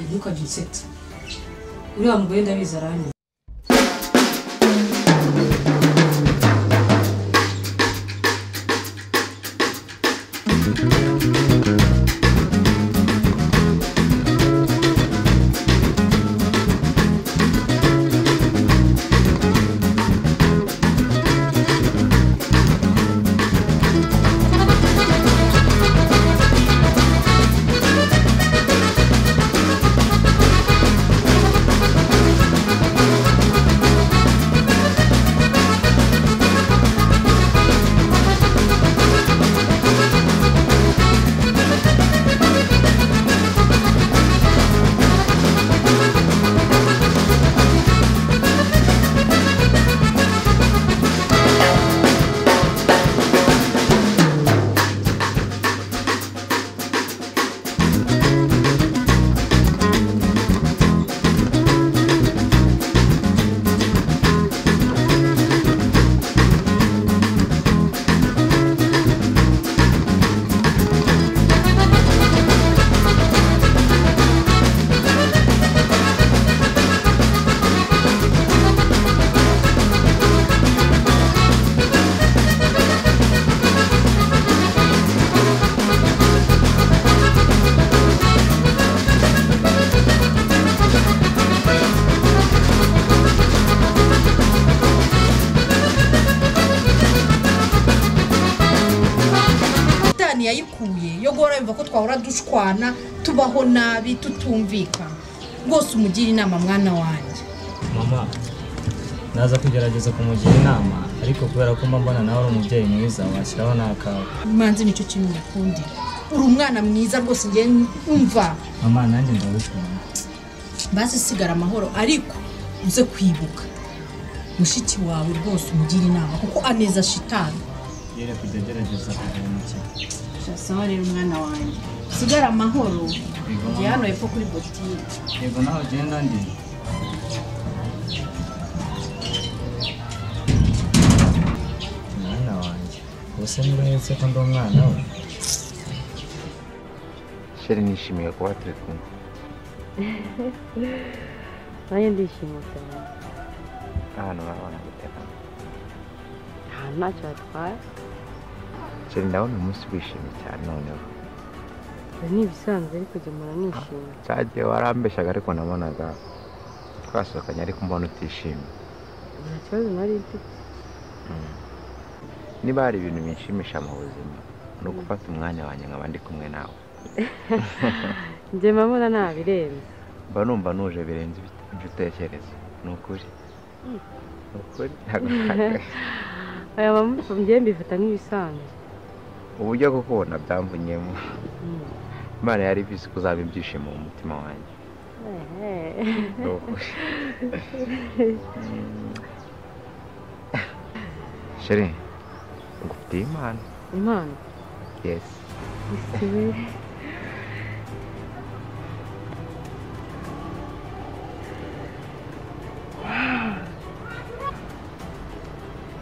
Speaker 11: ntukajya unseta uriya mugore ndabizi aranyura
Speaker 7: yayikuye yo gora yumva ko twahora dushwana tubaho nabi tutumvikana rwose umugira inama mwana wanjye
Speaker 2: mama naza kugerageza kumugira inama ariko kubera ko mbona nawe ari umubyeyi mwiza washyiraho n'akawe
Speaker 7: manzi nicyo kintu ngikundi uri umwana mwiza rwose ngiye umva
Speaker 2: mama nanjye ndagukunda
Speaker 7: basi sigara amahoro ariko uze kwibuka mushiki wawe rwose umugira inama kuko aneza shitani
Speaker 2: yere kujya gerageza kuvumukira
Speaker 7: sawa rero umwana wanjye sigara amahoro ngiye hano hepfo kuri botike
Speaker 2: yego naho genda ndi mwana wanjye ubuse nuretse ko ndi umwana we
Speaker 1: sheri nishimiye kuba turi kumwe
Speaker 3: nanjye ndishimye cyane
Speaker 1: ahantu urabona guteka
Speaker 3: ntacyo batwaye
Speaker 1: sheri ndabona umunsi wishimye cyane noneho
Speaker 3: ni ibisanzwe ariko jya mpora nishimye
Speaker 1: cyagiye warambeshyaga ariko nabonaga twasohokanye ariko mbona utishimye
Speaker 3: nta kibazo nari mfite
Speaker 1: niba hari ibintu binshimisha mu buzima ni ugufata umwanya wanjye nkaba ndi kumwe nawe
Speaker 3: njye mbona ntabirenze
Speaker 1: mba numva nuje birenze ibyo utekereza ni ukuri ni ukuri
Speaker 3: aya mamufu njye mbifata nk'ibisanzwe
Speaker 1: uburyo bwo kubona byamvunyemo imana yari bizi ko uzaba ibyishimo mu mutima wanjye ni ukuri sheri ngufitiye impano
Speaker 3: impano
Speaker 1: yesi
Speaker 3: isibe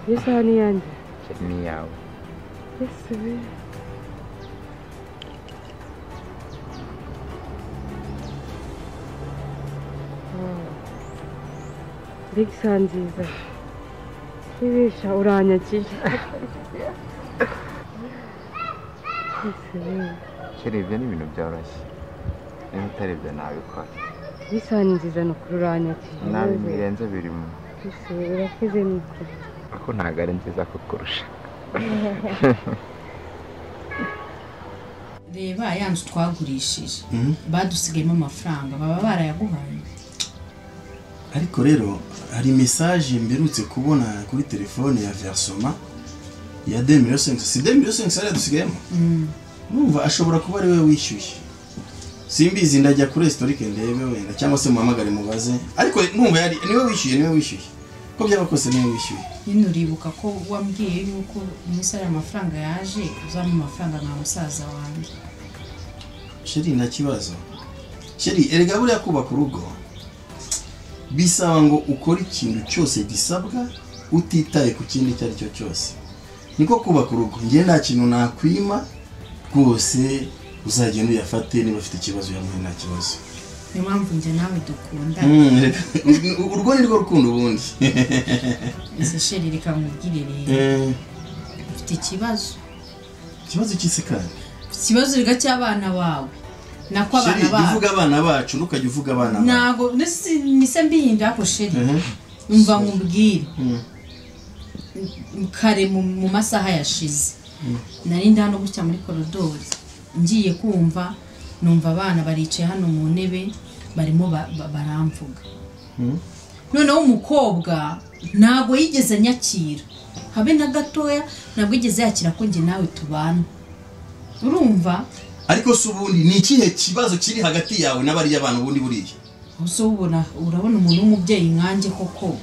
Speaker 3: iyo saha ni iyanjye
Speaker 1: sheri ni iyawe
Speaker 3: isibe mbega isaha nziza ibesha uranyakije
Speaker 1: sheri ibyo ni ibintu byoroshye niba utari ibyo nabikora
Speaker 3: Bisani nziza no kururanya ati.
Speaker 1: Nabi birenze birimo.
Speaker 3: Ese urakoze niko.
Speaker 1: Ako ntago ari nziza kukurusha.
Speaker 7: Reba yanzu twagurishije. Badusigayemo amafaranga baba barayaguhaye.
Speaker 6: Ariko rero hari message mberutse kubona kuri telefone ya Versoma ya 2500 si 2500 ari dusigayemo. Numva ashobora kuba ari we wishyuye. Simbizi ndajya kuri historique ndebe wenda cyangwa se muhamagare mubaze. Ariko numva yari niwe wishyuye. Ko byabakose niwe wishyuye.
Speaker 7: Nyine uribuka ko wambwiye yuko umusore amafaranga yaje uzampa amafaranga nka musaza wanjye.
Speaker 6: Sheri nta kibazo. Sheri erega buriya kubaka urugo bisaba ngo ukore ikintu cyose gisabwa utitaye ku kindi cyari cyo cyose. Niko kubaka urugo. Ngiye nta kintu nakwima rwose uzagenda uyafate niba ufite ikibazo yamwe nta kibazo.
Speaker 7: Ni mpamvu nje nawe dukunda.
Speaker 6: Urwo ni rwo rukundo ubundi.
Speaker 7: Ese Sheri reka mubwire rero. Ufite ikibazo.
Speaker 6: Ikibazo cy'ise kandi.
Speaker 7: Ikibazo riga cy'abana bawe. Nako abana bacu.
Speaker 6: Uvuga abana bacu nukajya uvuga abana bawe.
Speaker 7: Nago nise mbihinda ko Sheri. Umva nkubwire. Kare mu masaha yashize. Nari ndano gutya muri koridori. Ngiye kumva numva abana baricaye hano mu ntebe barimo baramvuga. Noneho umukobwa ntago yigeze nyakira. Habe na gatoya ntabwo yigeze yakira ko nge nawe tubana. Urumva?
Speaker 6: Ariko subundi ni ikihe kibazo kiri hagati yawe n'abari y'abantu bundi buriye?
Speaker 7: Uso urabona umuntu w'umubyeyi nkanjye koko.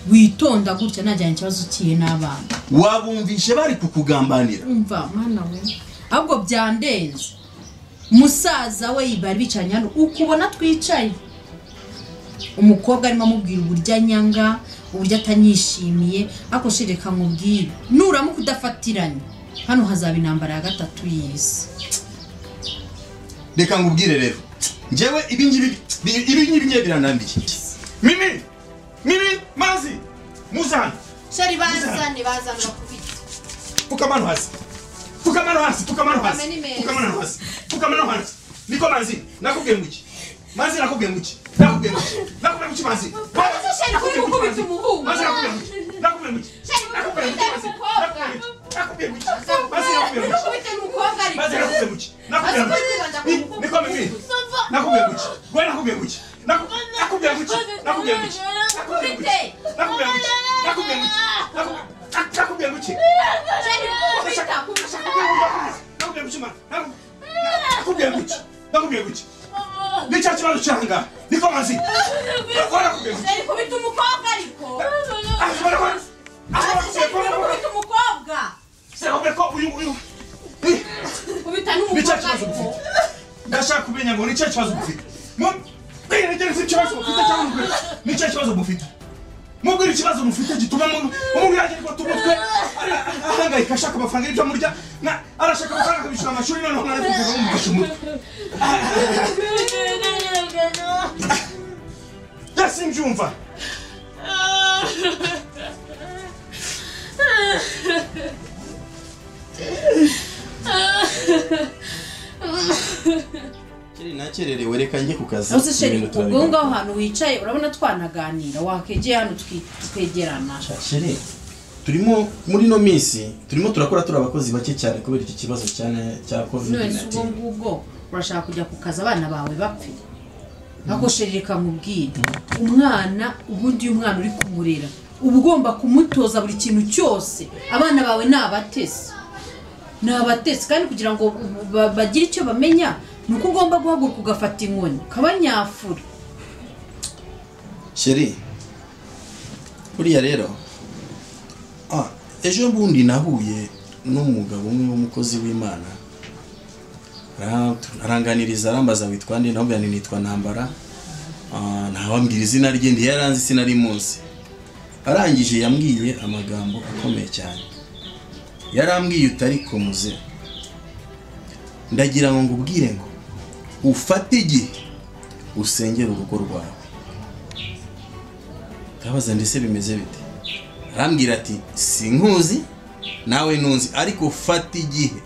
Speaker 7: Witonda gutya najyanye ikibazo kiye n'abana.
Speaker 6: Wabumvishe bari kukugambanira.
Speaker 7: Umva mana we. Ahubwo byandenze. Musaza we yibari bicanye hano ukubona twicaye. Umukobwa arimo amubwira uburyo nyanga, uburyo atanyishimiye, ako shireka nkubwire. Nuramu kudafatiranye. Hano hazaba intambara ya gatatu y'isi.
Speaker 6: Reka ngubwire rero. Njewe ibingibi nye biranambiye. Mimi mazi muzana.
Speaker 7: Shari bazane bakubita.
Speaker 6: Fukamano hasi. Niko mazi nakubwiye nguki. Mazi nakubwiye nguki. Nakubwiye nguki mazi.
Speaker 7: Shari kuri gukubita umuhungu.
Speaker 6: Mazi nakubwiye nguki. Nakubwiye nguki. Nakubwiye nguki. Mazi nakubwiye nguki.
Speaker 7: Kubita umukobwa ari.
Speaker 6: Mazi nakubwiye nguki. Nakubwiye nguki. Niko mimi. Nakubwiye nguki. Gwe nakubwiye nguki. Nakubwiye nguki. Nakubwiye nguki.
Speaker 7: Kubite.
Speaker 6: Nakubwiye nguki. Nakubwiye nguki. Nakubwiye nguki. Nakubwiye nguki. Ni cya kibazo cyanga. Niko mazi.
Speaker 7: Shari kubita umukobwa ariko. Kubita umukobwa.
Speaker 6: Sera ko uyu.
Speaker 7: Kubita n'umukobwa ariko.
Speaker 6: Ndashaka kumenya ngo ni cya kibazo ufite. Ni cya kibazo mufite. Mubwira ikibazo mufite gituma umubwira ati ko tumutwe ahangayika ashaka amafaranga y'ibyo murya arashaka amafaranga akabishura amashuri noneho nari kuvuga umufashe umutwe. Simbyumva. Sheri nakererewe reka njye ku kazi.
Speaker 7: Ose Sheri ubwo ngaho hano wicaye urabona twanaganira wakegeye hano twegerana.
Speaker 6: Sheri turimo muri no minsi turimo turakora turi abakozi bake cyane kubera iki kibazo cyane cya COVID-19.
Speaker 7: None ubwo urashaka kujya ku kazi abana bawe bapfe. Ako Sheri reka mubwire umwana ubundi umwana uri kumurera uba ugomba kumutoza buri kintu cyose. Abana bawe nabatesi kandi kugira ngo bagire icyo bamenya nuko ugomba guhaguruka ugafata inkoni kabanyafura.
Speaker 6: Sheri buriya rero ejo bundi nahuye n'umugabo umwe w'umukozi w'Imana aranganiriza arambaza witwa nde nabwo nitwa Ntambara ntawambwira izina rye ndi yaranze sinari munsi. Arangije yambwiye amagambo akomeye cyane. Yarambwiye utari komuze. Ndagira ngo ngubwire ngo ufate igihe usengera urugo rwawe. Kabaza ndetse bimeze bite? Arambwira ati sinkuzi nawe nunzi ariko ufate igihe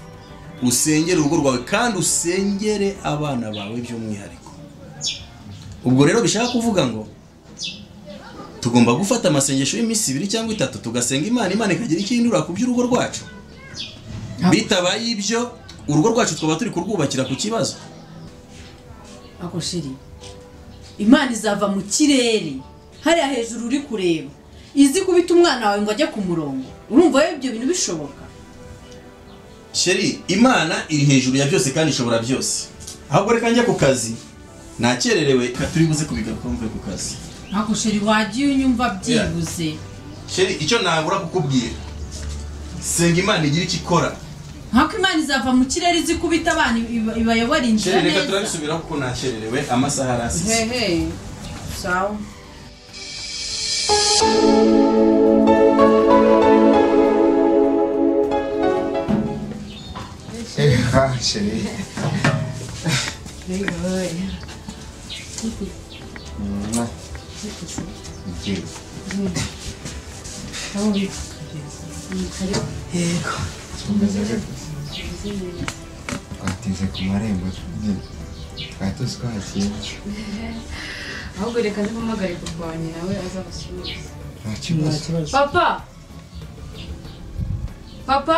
Speaker 6: usengera urugo rwawe kandi usengere abana bawe by'umwihariko. ubwo rero bishaka kuvuga ngo tugomba gufata amasengesho y'iminsi 2 cyangwa 3 tugasenga Imana ikagira ikindura ku by'urugo rwacu. Bitabaye ibyo urugo rwacu twaba turi kurwubakira ku kibazo.
Speaker 7: Ako shiri Imana izava mu kirere hariya hejuru uri kureba izi kubita umwana wawe ngo ajye ku murongo. Urumva ibyo bintu bishoboka?
Speaker 6: Sheri, Imana iri hejuru ya byose kandi ishobora byose. Ahubwo reka njye ku kazi nakererewe katuri buze kubigaruka mvuye ku kazi.
Speaker 7: Ako sheri wagiye unyumva byibuze.
Speaker 6: Sheri, icyo nabura kukubwira senga Imana igira icyo ikora.
Speaker 7: Hako Imana izava mu kirere izi kubita abana ibayobora inzira neza.
Speaker 6: Sheri, reka turabisubira kuko nakererewe amasaha arasize.
Speaker 7: Hehe. Sawa.
Speaker 1: Sheri. Twatize ku marembo twari tuzi ko hakinze.
Speaker 3: Ahubwo reka nzimpamagare kurwanya nawe aza gusubiza.
Speaker 1: Nta kibazo.
Speaker 3: Papa! Papa!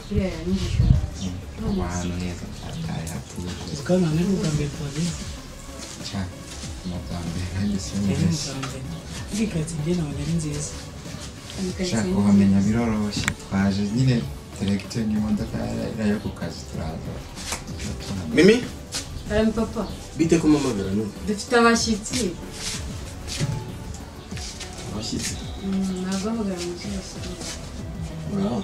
Speaker 3: Buriya yanyigisha.
Speaker 1: Ahantu heza cyane hatuje.
Speaker 8: Tukana n'ubwambere twageze.
Speaker 1: Cyane. Amagambere n'isi y'umugezi.
Speaker 8: Ikatsi njye nawe ari nziza.
Speaker 1: Shaka kuhamenya biroroshye. Twaje nyine directeur n'imodoka yo ku kazi turaza.
Speaker 6: Mimi?
Speaker 3: Arame papa.
Speaker 6: Bite kumamagara no?
Speaker 3: Dufite abashyitsi.
Speaker 6: Abashyitsi?
Speaker 3: Ntabwo amagara mu cyose.
Speaker 6: Wow.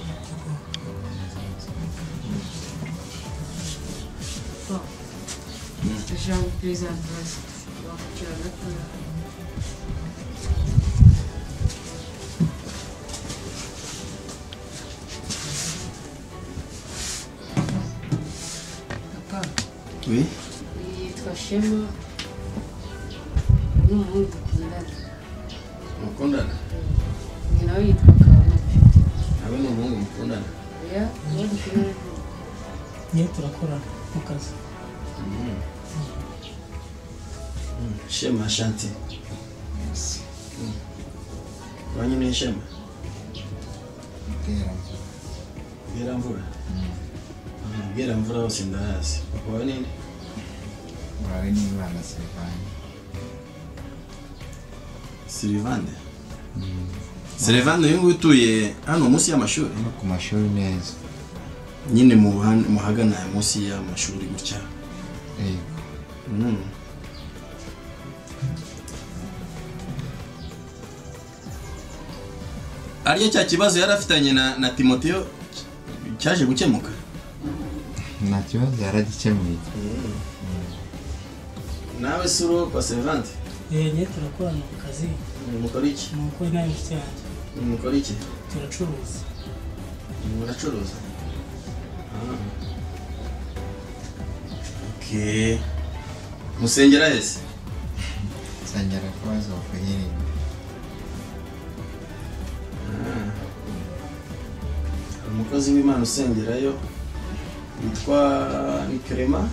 Speaker 3: Deixa eu apresentar a Papa.
Speaker 6: Oui?
Speaker 3: Yitwa Shema. Ni umuhungu dukundana.
Speaker 6: Mukundana?
Speaker 3: Ni nawe yitwa Kawa.
Speaker 6: Abe ni umuhungu mukundana?
Speaker 3: Ya, uwo dukundana.
Speaker 8: Niyo turakora mu kazi.
Speaker 6: Shema Shanti. Wanyu ni Shema? Gera mvura. Gera mvura hose ndahazi. Wawe nini?
Speaker 1: Wawe ni Imana Silvane.
Speaker 6: Silvane? Silvane uyu nguyu utuye hano munsi y'amashuri?
Speaker 1: Ku mashuri neza.
Speaker 6: Nyine muhagana munsi y'amashuri gutya.
Speaker 1: Yego.
Speaker 6: Ariyo cya kibazo yari afitanye na Timotheo cyaje gukemuka?
Speaker 1: Nta kibazo yaragikemuye.
Speaker 6: Nawe suro kwa servante?
Speaker 8: Nye turakorana mu kazi.
Speaker 6: Mukora iki?
Speaker 8: Nuko nayo cyane.
Speaker 6: Mukora iki?
Speaker 8: Turacuruza.
Speaker 6: Muracuruza? Okay. Musengera hese?
Speaker 1: Sengera kwa Zofu nyine.
Speaker 6: Umukozi w'Imana usengerayo witwa Nikrema?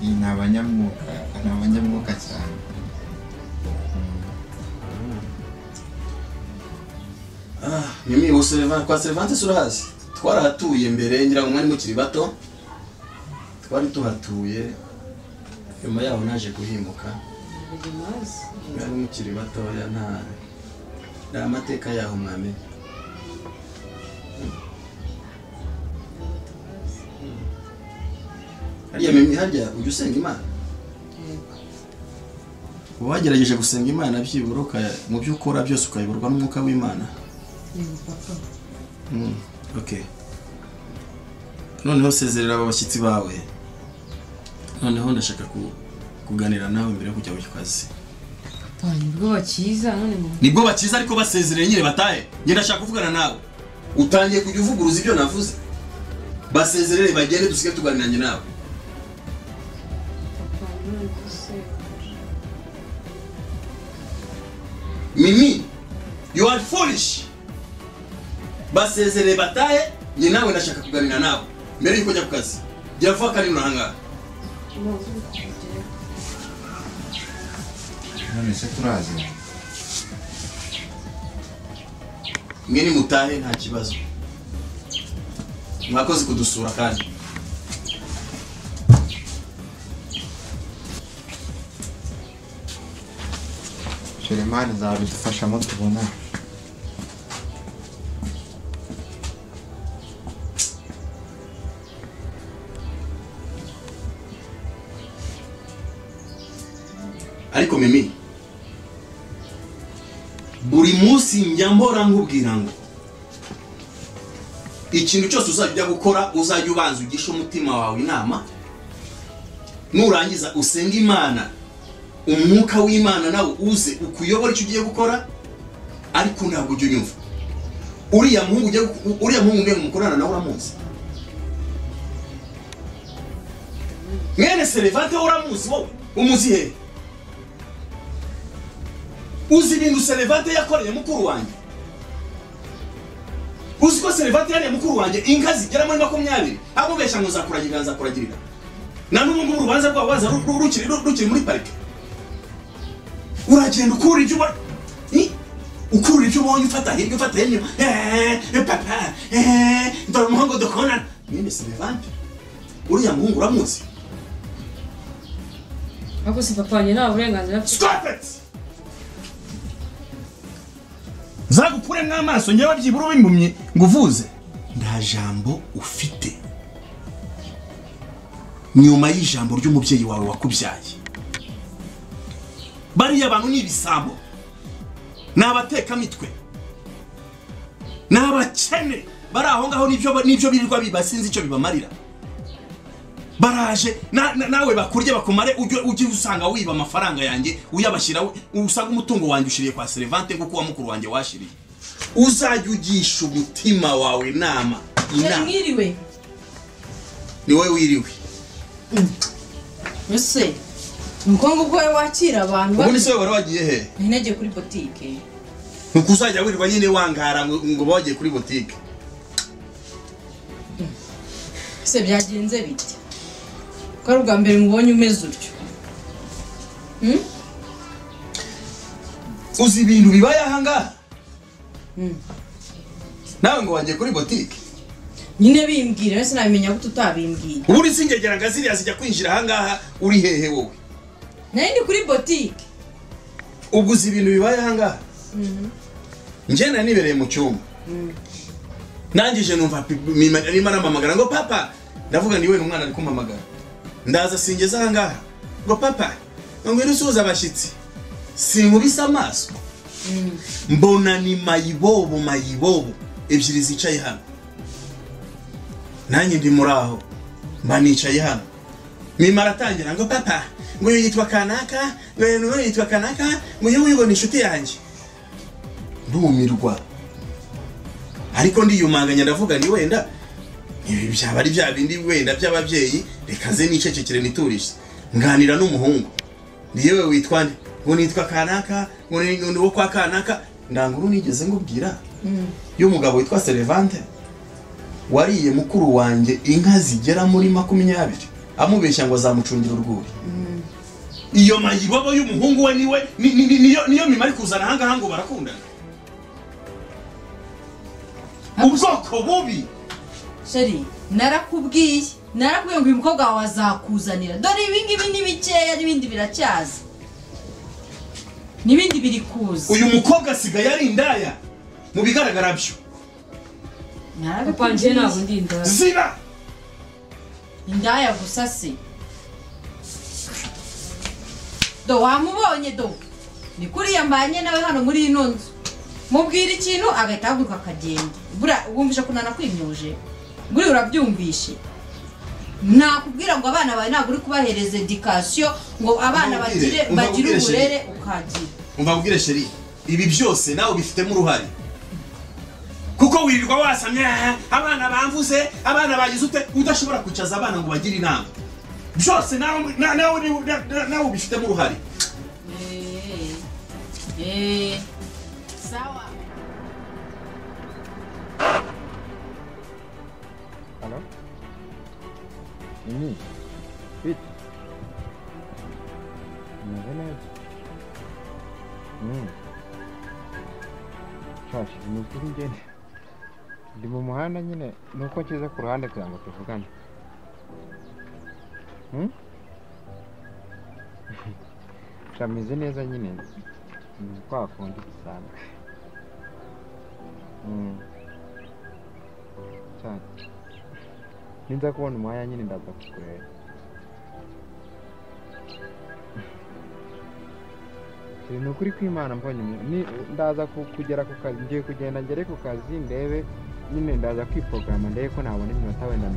Speaker 1: Ni abanyamwuka cyane.
Speaker 6: Mimi kwa servante surahazi? Twarahatuye mbere ngira ngo mwari mukiri bato. Twari tuhatuye. Nyuma yaho naje guhimuka. Mwari mukiri bato ya nta amateka yaho mwame. Hariya Mimi harya ujya usenga Imana? Wagerageje gusenga Imana byibura mu byo ukora byose ukayoborwa n'umwuka w'Imana? Okay. Noneho sezerera abashyitsi bawe. Noneho ndashaka kuganira nawe mbere yo kujya ku kazi.
Speaker 3: Nibwo bakiza none mu.
Speaker 6: Nibwo bakiza ariko basezerere nyine batahe. Nge ndashaka kuvugana nawe. Utangiye kujya uvuguruza ibyo navuze. Basezerere bagende dusige tuganiranye nawe. Mimi, you are foolish. Basezerere batahe, ni nawe ndashaka kuganira nawe mbere yuko njya ku kazi. Gira vuba kandi urahangara.
Speaker 12: none se turazi
Speaker 6: mwe nimutahe nta kibazo mwakoze kudusura kandi
Speaker 1: Shelemani zabidufashamo tubona
Speaker 6: ariko Mimi buri munsi njyambora nkubwira ngo ikintu cyose uzajya gukora uzajya ubanza ugisha umutima wawe inama nurangiza usenga Imana umwuka w'Imana nawe uze ukuyobora icyo ugiye gukora ariko ntabwo ujye unyumva uriya muhungu mwe mukorana nawe uramuzi mwene Serevante uramuzi wowe umuzi he uzi ibintu Serevante yakoreye mukuru wanjye uzi ko Serevante yari mukuru wanjye inka zigera muri 20 abo besha ngo zakuragirira na n'ubu ngubu urubanza rwabo baza rukiri muri parike uragenda ukura ibyo ukura ibyo ubonye ufata hirya ufata hino papa dore umuhungu dukona mwene Serevante uriya muhungu uramuzi
Speaker 11: ako si papa wanjye nta burenganzira afite.
Speaker 6: Stop it! Zagukure n'amaso nyewe byibura bimpumye nguvuze nda jambo ufite nyuma y'ijambo ry'umubyeyi wawe wakubyaye bari abantu nibisambo nabateka mitwe nabakene bari aho ngaho nibyo birirwa bibasinze icyo bibamarira baraje nawe bakurye bakumare ujye usanga wiba amafaranga yanjye uyabashyira usanga umutungo wanjye ushiriye kwa Serevante kuko wa mukuru wanjye washiriye uzajya ugisha umutima wawe nama
Speaker 7: mwiriwe
Speaker 6: ni wowe wiriwe
Speaker 7: ese umukongo ubwo wakira abantu
Speaker 6: ubu ni se wari wagiye he
Speaker 7: ntinege kuri boutique
Speaker 6: nuko uzajya wirirwa nyine wangara ngo bagiye kuri boutique
Speaker 7: se byagenze bite ko ubwa mbere mubonye umeze utyo
Speaker 6: uzi ibintu bibaye ahanga nawe ngo wagiye kuri boutique
Speaker 7: nyine bimbwira wese nabimenya ko tutabimbwira
Speaker 6: ubu ni singegera ngaziriya zijya kwinjira ahangaha uri hehe wowe
Speaker 7: nari ndi kuri boutique
Speaker 6: ubwo uzi ibintu bibaye ahangaha njye nari nibereye mu cyumba nangije numva arimo aramamagara ngo papa ndavuga ni we n'umwana ari kumamagara ndaza singeze ahangaha ngo papa ngo usuhuza abashyitsi sinkubise amaso mbona ni mayibobo ebyiri zicaye hano nanjye ndi muri aho mba nicaye hano mima aratangira ngo papa ngo yitwa kanaka ngo yitwa kanaka ngo yewe ni inshuti yanjye ndumirwa ariko ndiyumanganya ndavuga ni wenda ibi byaba ari bya bindi wenda by'ababyeyi reka ze nicecekere niturishe nganira n'umuhungu ni yewe witwa nde ngo nitwa kanaka ngo ni wo kwa kanaka ndanguru nigeze ngubwira y'umugabo witwa Serevante wariye mukuru wanjye inka zigera muri 20 amubeshya ngo azamucungira urwuri iyo mayibobo y'umuhungu we niwe niyo mima ari kuzana hanga ngo barakundana ubwoko bubi
Speaker 7: sheri narakubwiye ngo uyu mukobwa wawe azakuzanira dore ibingibi ni bikeya n'ibindi biracyaza n'ibindi biri kuza
Speaker 6: uyu mukobwa asigaye ari indaya mu bigaragara byo
Speaker 11: papa njye ntabwo ndi indaya
Speaker 6: zira
Speaker 7: indaya gusa se do wamubonye do ni kuriya mbanye nawe hano muri ino nzu mubwira ikintu agahita ahaguruka akagenda buriya wumvisha ko nanakwimyuje buriya urabyumvishe nakubwira ngo abana bawe ntabwo uri kubahereza edikasiyo ngo abana bagire uburere ukagira
Speaker 6: umva kubwire sheri ibi byose nawe bifitemo uruhare kuko wirirwa wasamye abana bamvuze abana bagize ute udashobora kwicaza abana ngo bagire inama byose nawe bifitemo uruhare
Speaker 7: sawa
Speaker 1: Halo? Ini? Fit? Neza neza? shashi ni ukuri ngende ndi mu muhanda nyine nuko nshyize ku ruhande kugira ngo tuvugane shameze neza nyine ni kwa kundi bisanzwe ninza kubona umwanya nyine ndaza kukureba ni ukuri kw'Imana mbonye ndaza kugera ku kazi ngiye kugenda ngere ku kazi ndebe nyine ndaza kwiporogaramu ndebe ko nabona iminota wenda 50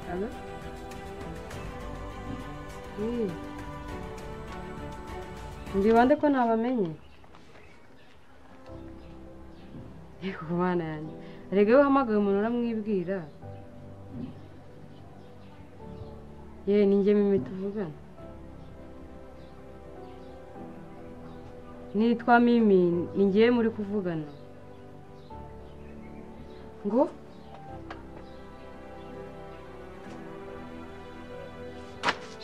Speaker 3: Halo? Ndi bande ko nabamenye? Yego bana yanjye. Erega we hamagaye umuntu uramwibwira. Ye ninjye Mimi tuvugana. Nitwa Mimi, ninjye muri kuvugana. Ngo?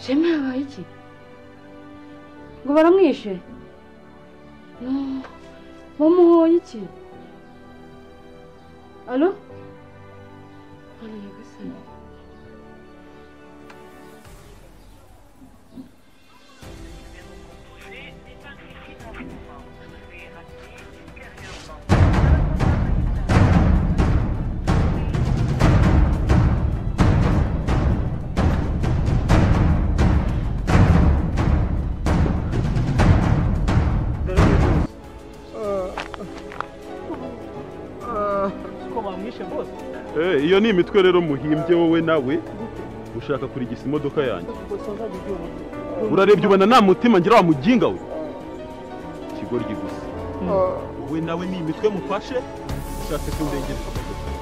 Speaker 3: Shema yabaye iki? Ngo baramwishe? No. Bamuhoye iki? Alo? Alo yagasana.
Speaker 12: Iyo ni imitwe rero muhimbye wowe nawe ushaka kurigisa imodoka yanjye. Urarebye ubona nta mutima ngira wa muginga we. Kigoryi gusa. Wowe nawe ni imitwe mufashe ushaka kundengera.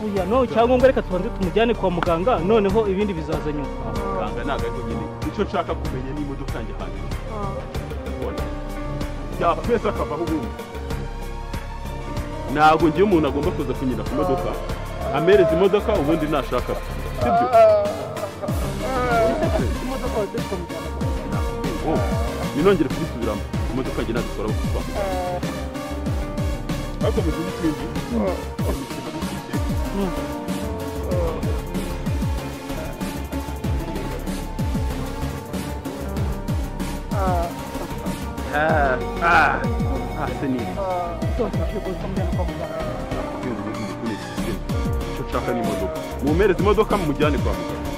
Speaker 13: Uya no cyangwa ngo reka tubanze tumujyane kwa muganga noneho ibindi bizaza nyuma.
Speaker 12: Muganga naga ariko nyine icyo nshaka kumenya ni imodoka yanjye hanze. Ya pesa akabaho ubundi. Ntago ngiye umuntu agomba kuza kunyina ku modoka. Amereza imodoka ubundi nashaka. Sibyo?
Speaker 13: Imodoka waziko mujyana.
Speaker 12: Ninongere kubisubiramo. Imodoka nge nazikora bakutwa. Ako mugihe twingi. Seni. Icyo nshaka ni imodoka. Mumereze imodoka mujyane kwa muganga.